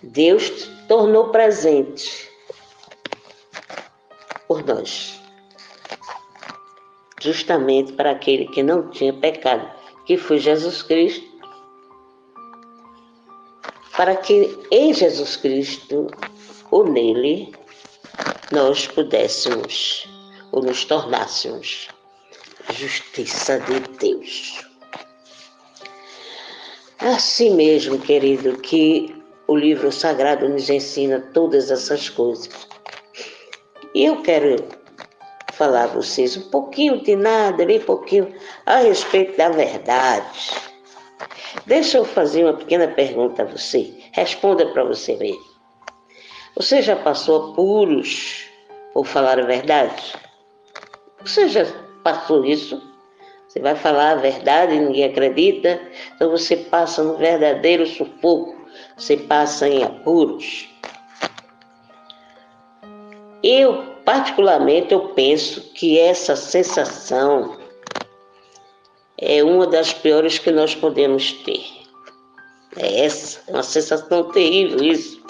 Speaker 4: Deus tornou presente por nós, justamente para aquele que não tinha pecado, que foi Jesus Cristo, para que em Jesus Cristo, ou nele, nós pudéssemos, ou nos tornássemos, justiça de Deus. Assim mesmo, querido, que o livro sagrado nos ensina todas essas coisas. E eu quero falar a vocês um pouquinho de nada, bem pouquinho, a respeito da verdade. Deixa eu fazer uma pequena pergunta a você. Responda para você ver. Você já passou apuros por falar a verdade? Você já passou isso? Você vai falar a verdade e ninguém acredita? Então você passa no verdadeiro sufoco. Você passa em apuros. Particularmente, eu penso que essa sensação é uma das piores que nós podemos ter. É uma sensação terrível isso.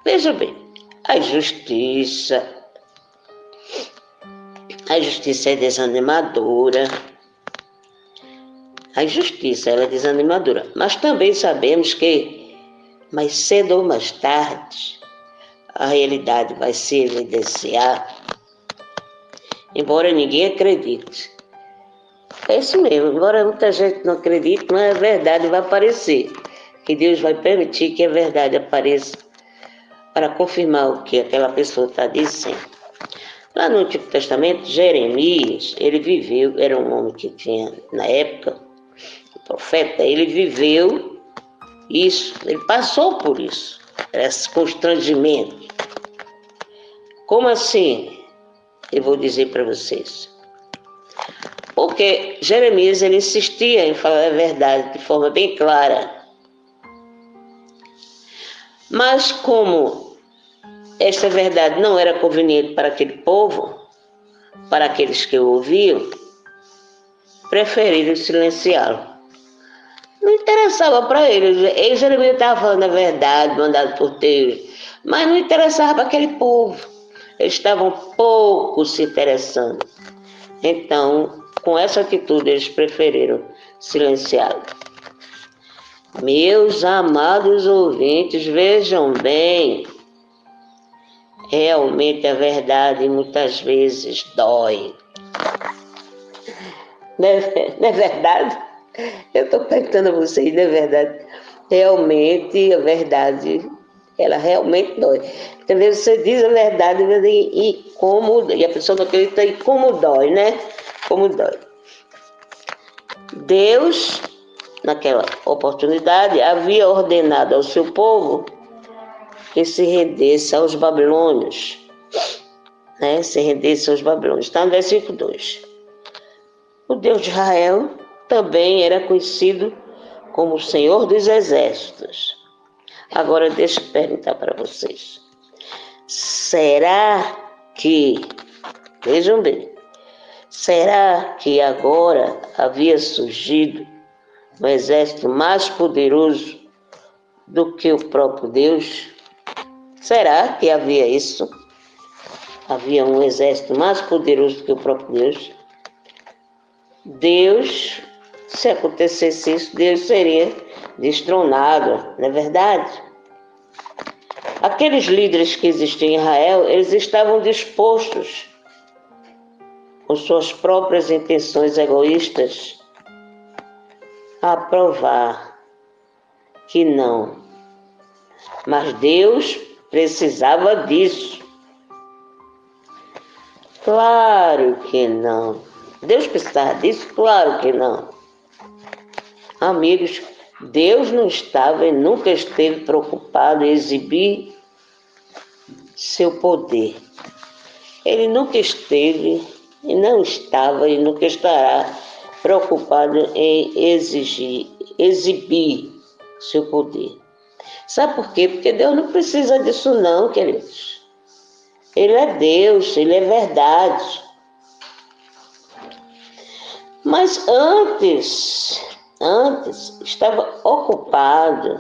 Speaker 4: Veja bem, a justiça é desanimadora. A justiça ela é desanimadora. Mas também sabemos que mais cedo ou mais tarde a realidade vai se evidenciar. Embora ninguém acredite. É isso mesmo, embora muita gente não acredite, mas a verdade vai aparecer. Que Deus vai permitir que a verdade apareça para confirmar o que aquela pessoa está dizendo. Lá no Antigo Testamento, Jeremias, ele viveu, era um homem que tinha, na época, o profeta, ele viveu isso, ele passou por isso, esse constrangimento. Como assim? Eu vou dizer para vocês. Porque Jeremias ele insistia em falar a verdade de forma bem clara. Mas como esta verdade não era conveniente para aquele povo, para aqueles que o ouviam, preferiram silenciá-lo. Não interessava para eles. Jeremias estava falando a verdade, mandado por Deus, mas não interessava para aquele povo. Eles estavam pouco se interessando Então, com essa atitude, eles preferiram silenciá-lo. Meus amados ouvintes, vejam bem, realmente a verdade muitas vezes dói. Não é verdade? Eu estou perguntando a vocês, não é verdade? Realmente, a verdade, ela realmente dói. Às vezes você diz a verdade e a pessoa não acredita e como dói, né? Como dói. Deus, naquela oportunidade, havia ordenado ao seu povo que se rendesse aos babilônios. Né? Se rendesse aos babilônios. Está no versículo 2. O Deus de Israel também era conhecido como o Senhor dos Exércitos. Agora deixa eu perguntar para vocês. Será que, vejam bem, será que agora havia surgido um exército mais poderoso do que o próprio Deus? Será que havia isso? Havia um exército mais poderoso do que o próprio Deus? Deus, se acontecesse isso, Deus seria destronado, não é verdade? Aqueles líderes que existiam em Israel, eles estavam dispostos, com suas próprias intenções egoístas, a provar que não. Mas Deus precisava disso. Claro que não. Deus precisava disso? Claro que não. Amigos, Deus não estava e nunca esteve preocupado em exibir seu poder. Ele nunca esteve e não estava e nunca estará preocupado em exibir seu poder. Sabe por quê? Porque Deus não precisa disso não, queridos. Ele é Deus, Ele é verdade. Mas antes estava ocupado,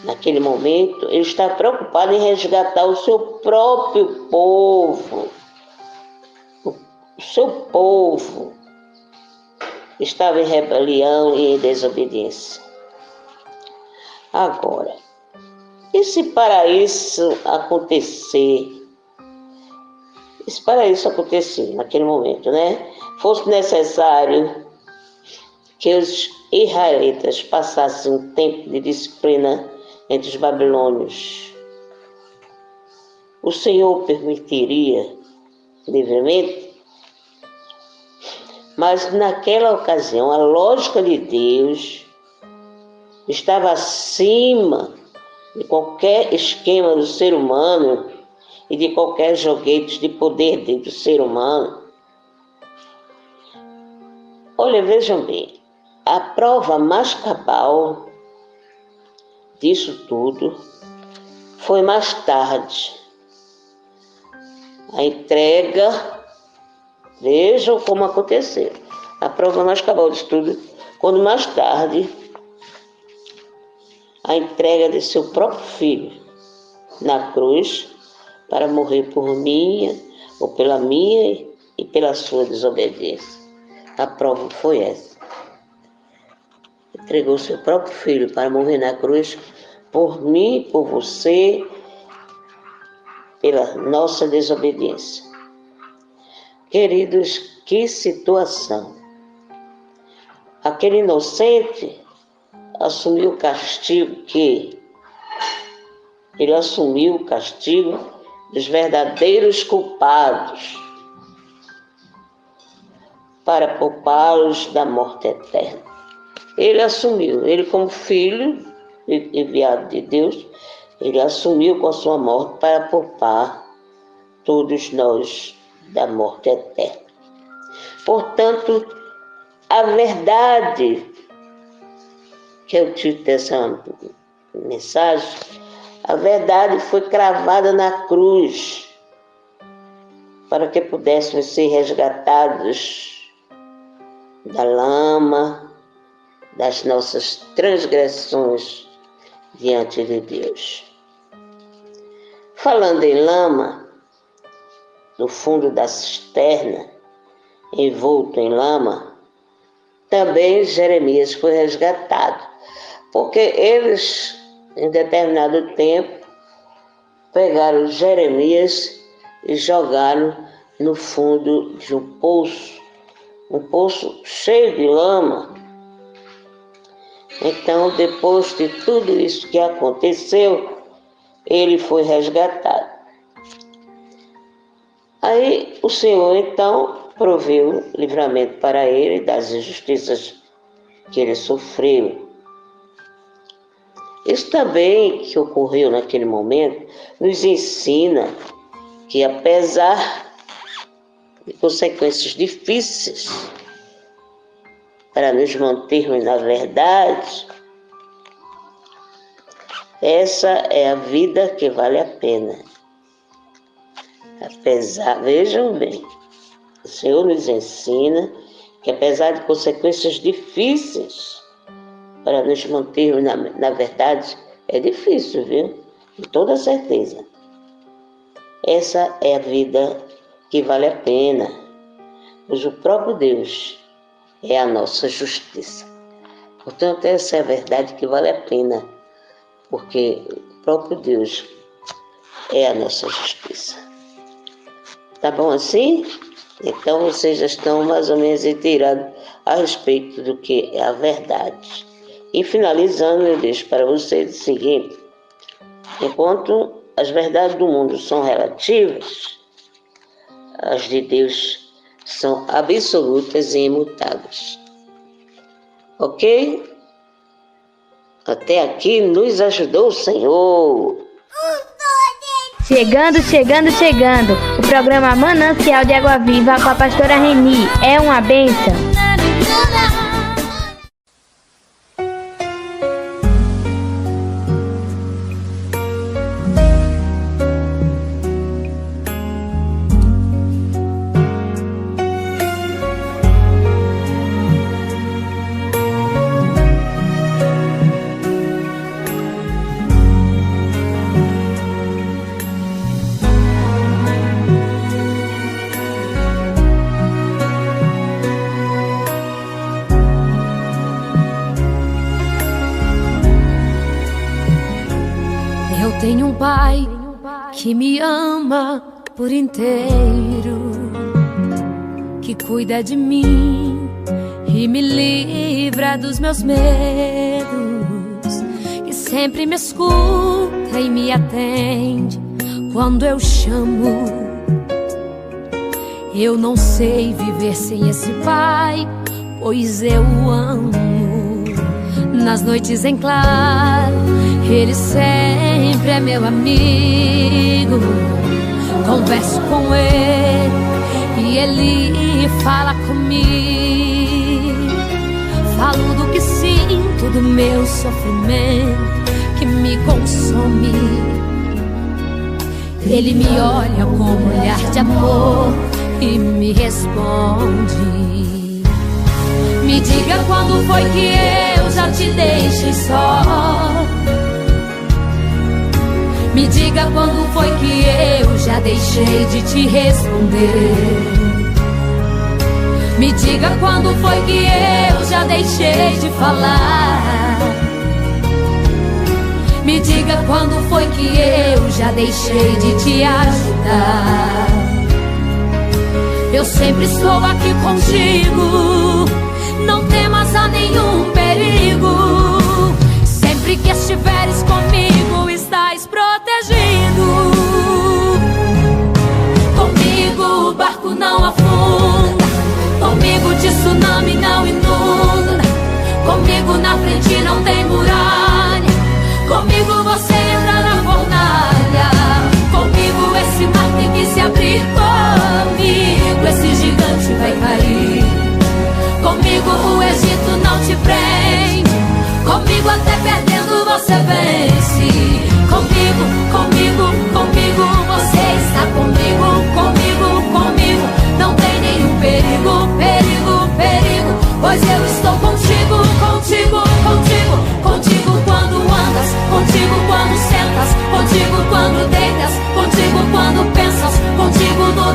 Speaker 4: naquele momento, ele estava preocupado em resgatar o seu próprio povo. O seu povo estava em rebelião e em desobediência. Agora, e se para isso acontecer naquele momento, né? Fosse necessário que os israelitas passassem um tempo de disciplina entre os babilônios, o Senhor permitiria livremente? Mas naquela ocasião, a lógica de Deus estava acima de qualquer esquema do ser humano e de qualquer joguete de poder dentro do ser humano. Olha, vejam bem, a prova mais cabal disso tudo foi mais tarde. A entrega, vejam como aconteceu. A prova mais cabal disso tudo, quando mais tarde, a entrega de seu próprio filho na cruz para morrer por minha, ou pela minha e pela sua desobediência. A prova foi essa. Entregou seu próprio filho para morrer na cruz por mim, por você, pela nossa desobediência. Queridos, que situação. Aquele inocente assumiu o castigo ele assumiu o castigo dos verdadeiros culpados para poupá-los da morte eterna. Ele assumiu, ele como filho enviado de Deus, ele assumiu com a sua morte para poupar todos nós da morte eterna. Portanto, a verdade, que é o título dessa mensagem, a verdade foi cravada na cruz para que pudéssemos ser resgatados da lama, das nossas transgressões diante de Deus. Falando em lama, no fundo da cisterna, envolto em lama, também Jeremias foi resgatado, porque eles, em determinado tempo, pegaram Jeremias e jogaram no fundo de um poço cheio de lama. Então, depois de tudo isso que aconteceu, ele foi resgatado. Aí o Senhor, então, proveu livramento para ele das injustiças que ele sofreu. Isso também que ocorreu naquele momento nos ensina que, apesar de consequências difíceis para nos mantermos na verdade, essa é a vida que vale a pena. Vejam bem, o Senhor nos ensina que, apesar de consequências difíceis para nos mantermos na verdade, é difícil, viu? Com toda certeza. Essa é a vida que vale a pena, pois o próprio Deus é a nossa justiça. Portanto, essa é a verdade que vale a pena, porque o próprio Deus é a nossa justiça. Tá bom assim? Então vocês já estão mais ou menos inteirados a respeito do que é a verdade. E finalizando, eu deixo para vocês o seguinte: enquanto as verdades do mundo são relativas, as de Deus são absolutas e imutáveis. Ok? Até aqui nos ajudou o Senhor.
Speaker 2: Chegando. O programa Manancial de Água Viva com a pastora Reni. É uma bênção.
Speaker 10: Tenho um pai que me ama por inteiro, que cuida de mim e me livra dos meus medos, que sempre me escuta e me atende quando eu chamo. Eu não sei viver sem esse pai, pois eu o amo. Nas noites em claro, ele sempre é meu amigo. Converso com ele e ele fala comigo. Falo do que sinto, do meu sofrimento que me consome. Ele me olha com um olhar de amor e me responde. Me diga quando foi que eu já te deixei só. Me diga quando foi que eu já deixei de te responder. Me diga quando foi que eu já deixei de falar. Me diga quando foi que eu já deixei de te ajudar. Eu sempre estou aqui contigo, não temas a nenhum perigo. Sempre que estiveres comigo, estás protegido. Comigo o barco não afunda, comigo de tsunami não inunda. Comigo na frente não tem muralha, comigo você entra na fornalha. Comigo esse mar tem que se abrir, comigo esse gigante vai cair. Comigo o Egito não te prende, comigo até perdendo você vence. Comigo, comigo, comigo, você está comigo, comigo, comigo. Não tem nenhum perigo, perigo, perigo, pois eu estou contigo, contigo, contigo. Contigo quando andas, contigo quando sentas, contigo quando deitas, contigo quando pensas, contigo no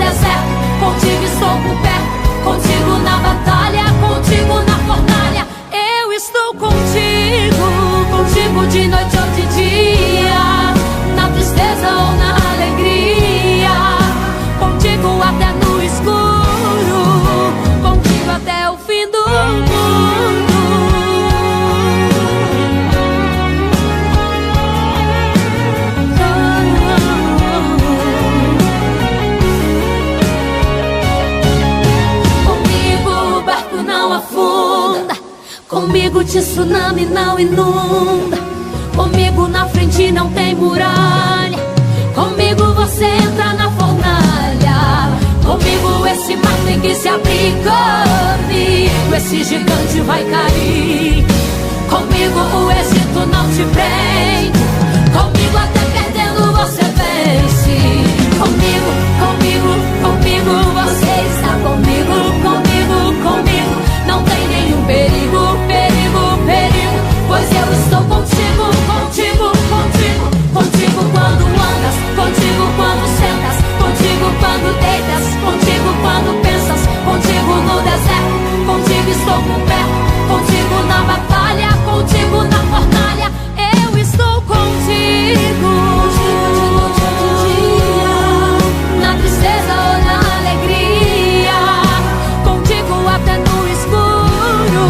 Speaker 10: Comigo tsunami não inunda, comigo na frente não tem muralha, comigo você entra na fornalha, comigo esse mar tem que se abrir, comigo esse gigante vai cair, comigo o êxito não te prende, comigo até perdendo você vence, comigo, comigo, comigo, você está comigo, comigo, comigo, não tem nenhum perigo, perigo, perigo, pois eu estou contigo, contigo, contigo, contigo quando andas, contigo quando sentas, contigo quando deitas, contigo quando pensas, contigo no deserto, contigo estou por perto, contigo na batalha, contigo na fornalha, eu estou contigo, na tristeza ou na alegria, contigo até no escuro,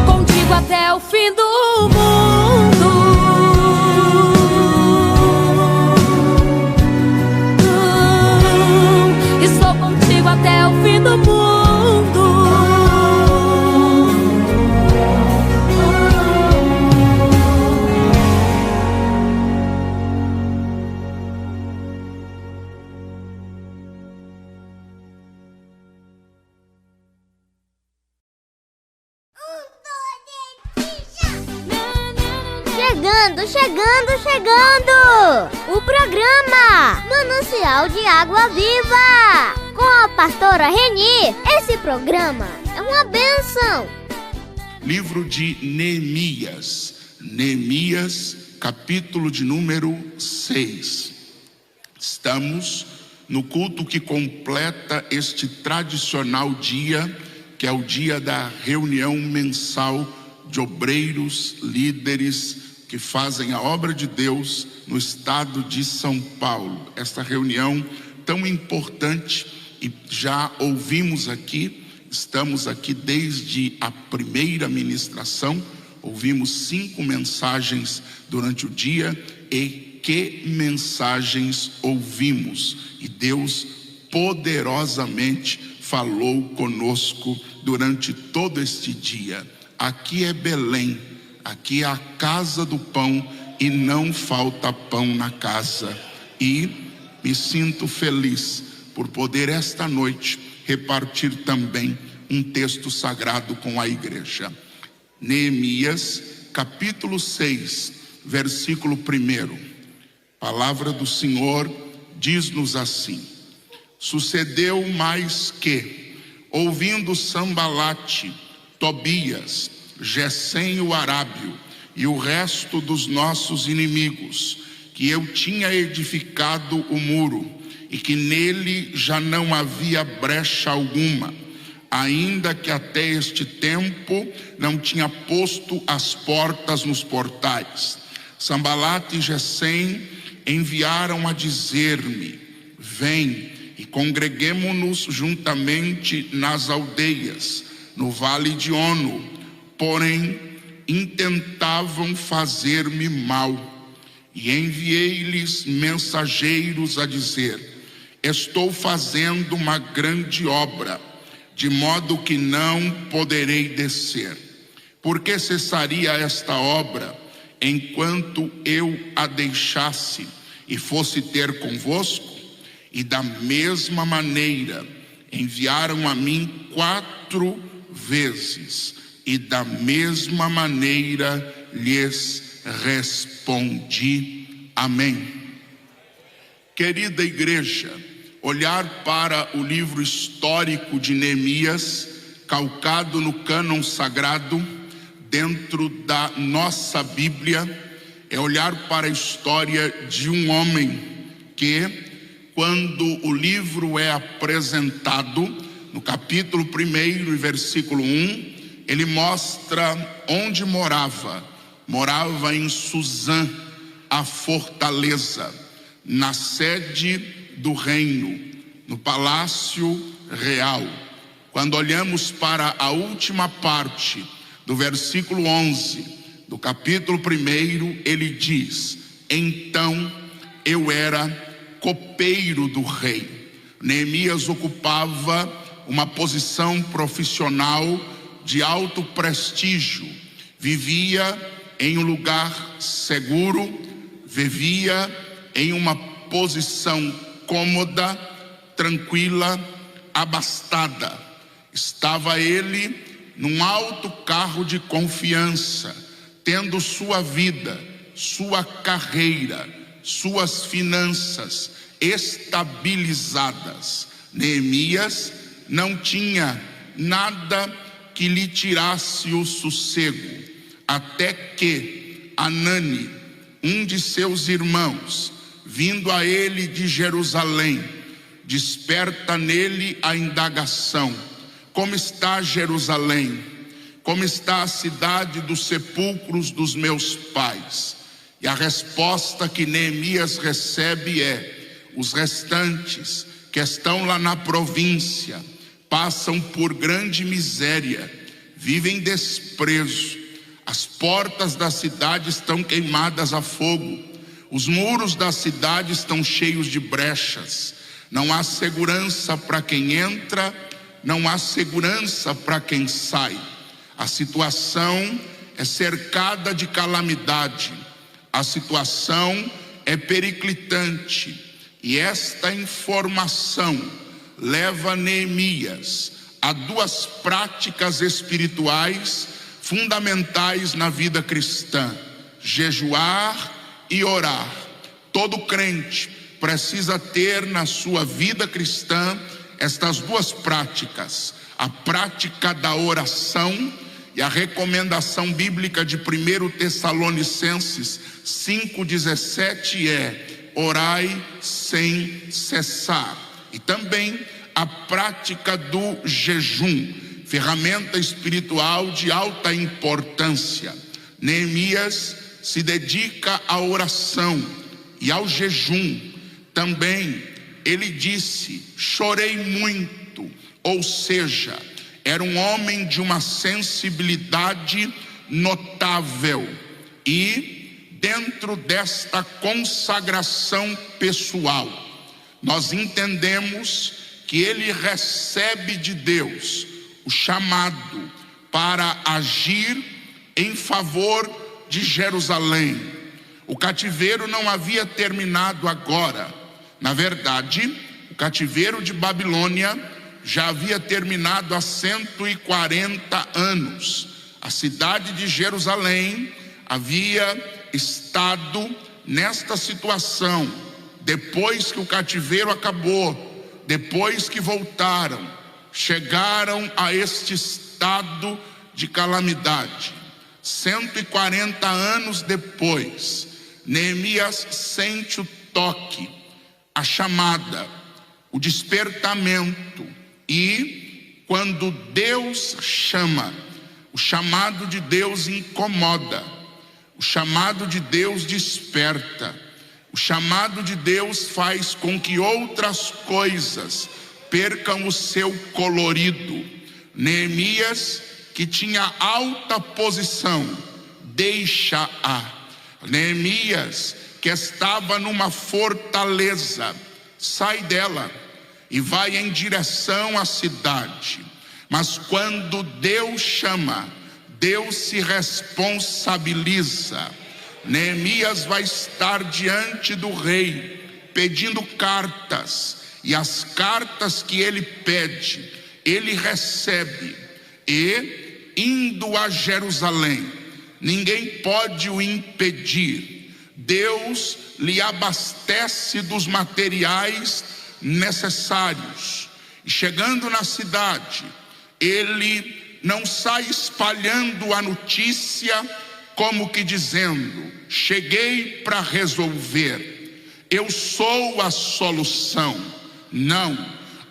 Speaker 10: contigo até o fim do mundo. Estou contigo até o fim do mundo.
Speaker 5: Chegando! O programa Manancial de Água Viva com a pastora Reni. Esse programa é uma bênção.
Speaker 14: Livro de Neemias, capítulo de número 6. Estamos no culto que completa este tradicional dia, que é o dia da reunião mensal de obreiros, líderes que fazem a obra de Deus no estado de São Paulo. Esta reunião tão importante, e já ouvimos aqui, estamos aqui desde a primeira ministração, ouvimos 5 mensagens durante o dia, e que mensagens ouvimos? E Deus poderosamente falou conosco durante todo este dia. Aqui é Belém, aqui é a casa do pão e não falta pão na casa. E me sinto feliz por poder esta noite repartir também um texto sagrado com a igreja. Neemias, capítulo 6, versículo 1. Palavra do Senhor diz-nos assim: sucedeu mais que, ouvindo Sambalate, Tobias, Gesem o Arábio e o resto dos nossos inimigos, que eu tinha edificado o muro e que nele já não havia brecha alguma, ainda que até este tempo não tinha posto as portas nos portais. Sambalate e Gesem enviaram a dizer-me: vem e congreguemo-nos juntamente nas aldeias, no vale de Ono. Porém, intentavam fazer-me mal, e enviei-lhes mensageiros a dizer: estou fazendo uma grande obra, de modo que não poderei descer. Por que cessaria esta obra, enquanto eu a deixasse e fosse ter convosco? E da mesma maneira enviaram a mim 4 vezes, e da mesma maneira lhes respondi. Amém. Querida igreja, olhar para o livro histórico de Neemias, calcado no cânon sagrado, dentro da nossa Bíblia, é olhar para a história de um homem que, quando o livro é apresentado, no capítulo 1 e versículo 1, ele mostra onde morava. Morava em Suzã, a fortaleza, na sede do reino, no palácio real. Quando olhamos para a última parte do versículo 11 do capítulo 1, ele diz: então eu era copeiro do rei. Neemias ocupava uma posição profissional de alto prestígio, vivia em um lugar seguro, vivia em uma posição cômoda, tranquila, abastada. Estava ele num alto carro de confiança, tendo sua vida, sua carreira, suas finanças estabilizadas. Neemias não tinha nada que lhe tirasse o sossego, até que Anani, um de seus irmãos, vindo a ele de Jerusalém, desperta nele a indagação: como está Jerusalém? Como está a cidade dos sepulcros dos meus pais? E a resposta que Neemias recebe é: os restantes que estão lá na província passam por grande miséria, vivem desprezo. As portas da cidade estão queimadas a fogo, os muros da cidade estão cheios de brechas. Não há segurança para quem entra, não há segurança para quem sai. A situação é cercada de calamidade, a situação é periclitante, e esta informação leva Neemias a duas práticas espirituais fundamentais na vida cristã: jejuar e orar. Todo crente precisa ter na sua vida cristã estas duas práticas: a prática da oração, e a recomendação bíblica de 1 Tessalonicenses 5,17 é: orai sem cessar. E também a prática do jejum, ferramenta espiritual de alta importância. Neemias se dedica à oração e ao jejum. Também ele disse: chorei muito, ou seja, era um homem de uma sensibilidade notável, e dentro desta consagração pessoal, nós entendemos que ele recebe de Deus o chamado para agir em favor de Jerusalém. O cativeiro não havia terminado agora. Na verdade, o cativeiro de Babilônia já havia terminado há 140 anos. A cidade de Jerusalém havia estado nesta situação depois que o cativeiro acabou, depois que voltaram, chegaram a este estado de calamidade. 140 anos depois, Neemias sente o toque, a chamada, o despertamento. E quando Deus chama, o chamado de Deus incomoda, o chamado de Deus desperta, o chamado de Deus faz com que outras coisas percam o seu colorido. Neemias, que tinha alta posição, deixa-a. Neemias, que estava numa fortaleza, sai dela e vai em direção à cidade. Mas quando Deus chama, Deus se responsabiliza. Neemias vai estar diante do rei pedindo cartas, e as cartas que ele pede, ele recebe. E indo a Jerusalém, ninguém pode o impedir. Deus lhe abastece dos materiais necessários. E chegando na cidade, ele não sai espalhando a notícia como que dizendo: cheguei para resolver, eu sou a solução. Não,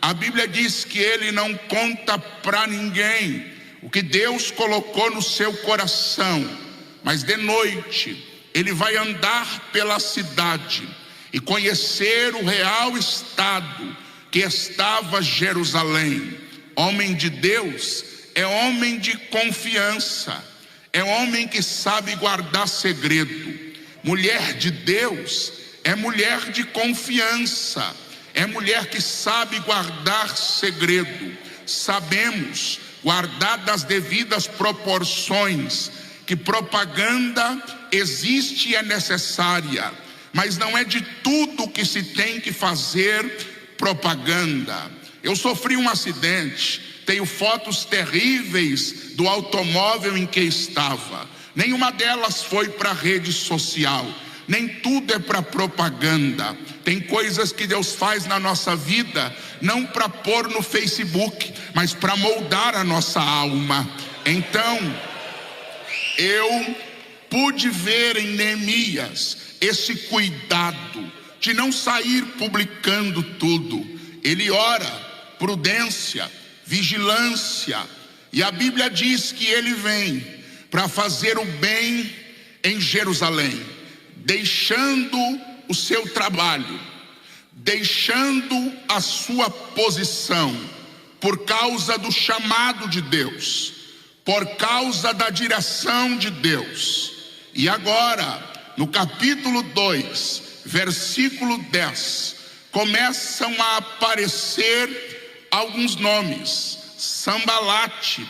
Speaker 14: a Bíblia diz que ele não conta para ninguém o que Deus colocou no seu coração, mas de noite ele vai andar pela cidade e conhecer o real estado que estava Jerusalém. Homem de Deus é homem de confiança, é homem que sabe guardar segredo. Mulher de Deus é mulher de confiança, é mulher que sabe guardar segredo. Sabemos guardadas as devidas proporções, que propaganda existe e é necessária, mas não é de tudo que se tem que fazer propaganda. Eu sofri um acidente, tenho fotos terríveis do automóvel em que estava. Nenhuma delas foi para a rede social. Nem tudo é para propaganda. Tem coisas que Deus faz na nossa vida, não para pôr no Facebook, mas para moldar a nossa alma. Então, eu pude ver em Neemias esse cuidado de não sair publicando tudo. Ele ora, prudência, vigilância, e a Bíblia diz que ele vem para fazer o bem em Jerusalém, deixando o seu trabalho, deixando a sua posição, por causa do chamado de Deus, por causa da direção de Deus. E agora, no capítulo 2, versículo 10, começam a aparecer alguns nomes: Sambalate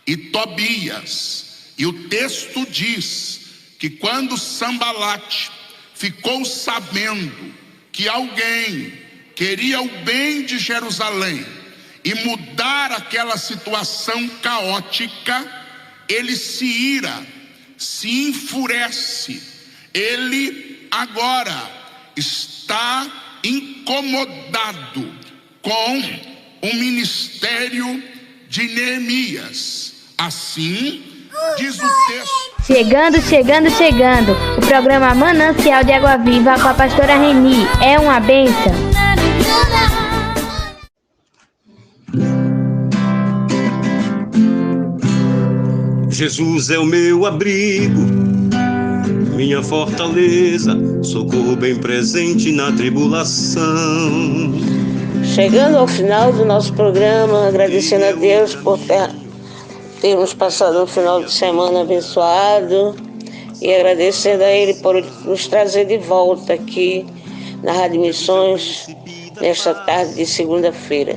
Speaker 14: e Tobias. E o texto diz que quando Sambalate ficou sabendo que alguém queria o bem de Jerusalém e mudar aquela situação caótica, ele se ira, se enfurece. Ele agora está incomodado com o ministério de Neemias. Assim diz o texto.
Speaker 2: Chegando. O programa Manancial de Água Viva com a pastora Reni. É uma bênção.
Speaker 3: Jesus é o meu abrigo, minha fortaleza, socorro bem presente na tribulação.
Speaker 4: Chegando ao final do nosso programa, agradecendo a Deus por termos passado um final de semana abençoado e agradecendo a Ele por nos trazer de volta aqui na Rádio Missões nesta tarde de segunda-feira.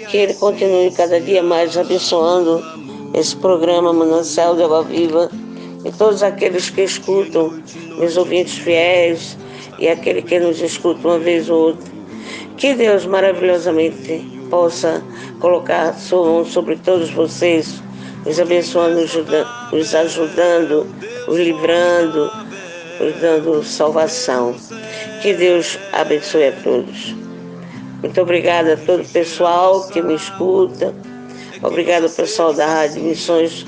Speaker 4: Que Ele continue cada dia mais abençoando esse programa Manancial de Água Viva e todos aqueles que escutam, meus ouvintes fiéis e aquele que nos escuta uma vez ou outra. Que Deus maravilhosamente possa colocar sua mão sobre todos vocês, nos abençoando, nos ajudando, nos livrando, nos dando salvação. Que Deus abençoe a todos. Muito obrigada a todo o pessoal que me escuta. Obrigado ao pessoal da Rádio Missões,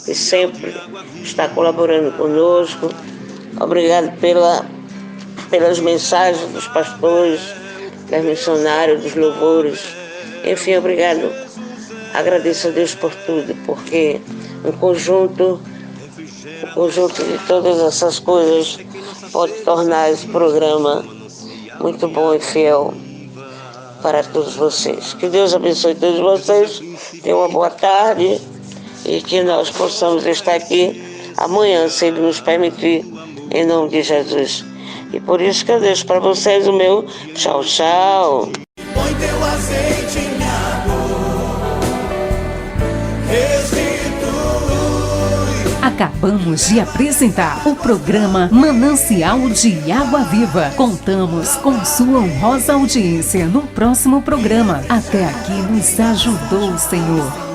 Speaker 4: que sempre está colaborando conosco. Obrigado pelas mensagens dos pastores, das missionárias, dos louvores. Enfim, obrigado. Agradeço a Deus por tudo, porque o conjunto de todas essas coisas pode tornar esse programa muito bom e fiel para todos vocês. Que Deus abençoe todos vocês. Tenham uma boa tarde e que nós possamos estar aqui amanhã, se Ele nos permitir, em nome de Jesus. E por isso que eu deixo para vocês o meu tchau, tchau.
Speaker 6: Põe teu azeite em minha dor, restitui.
Speaker 1: Acabamos de apresentar o programa Manancial de Água Viva. Contamos com sua honrosa audiência no próximo programa. Até aqui nos ajudou o Senhor.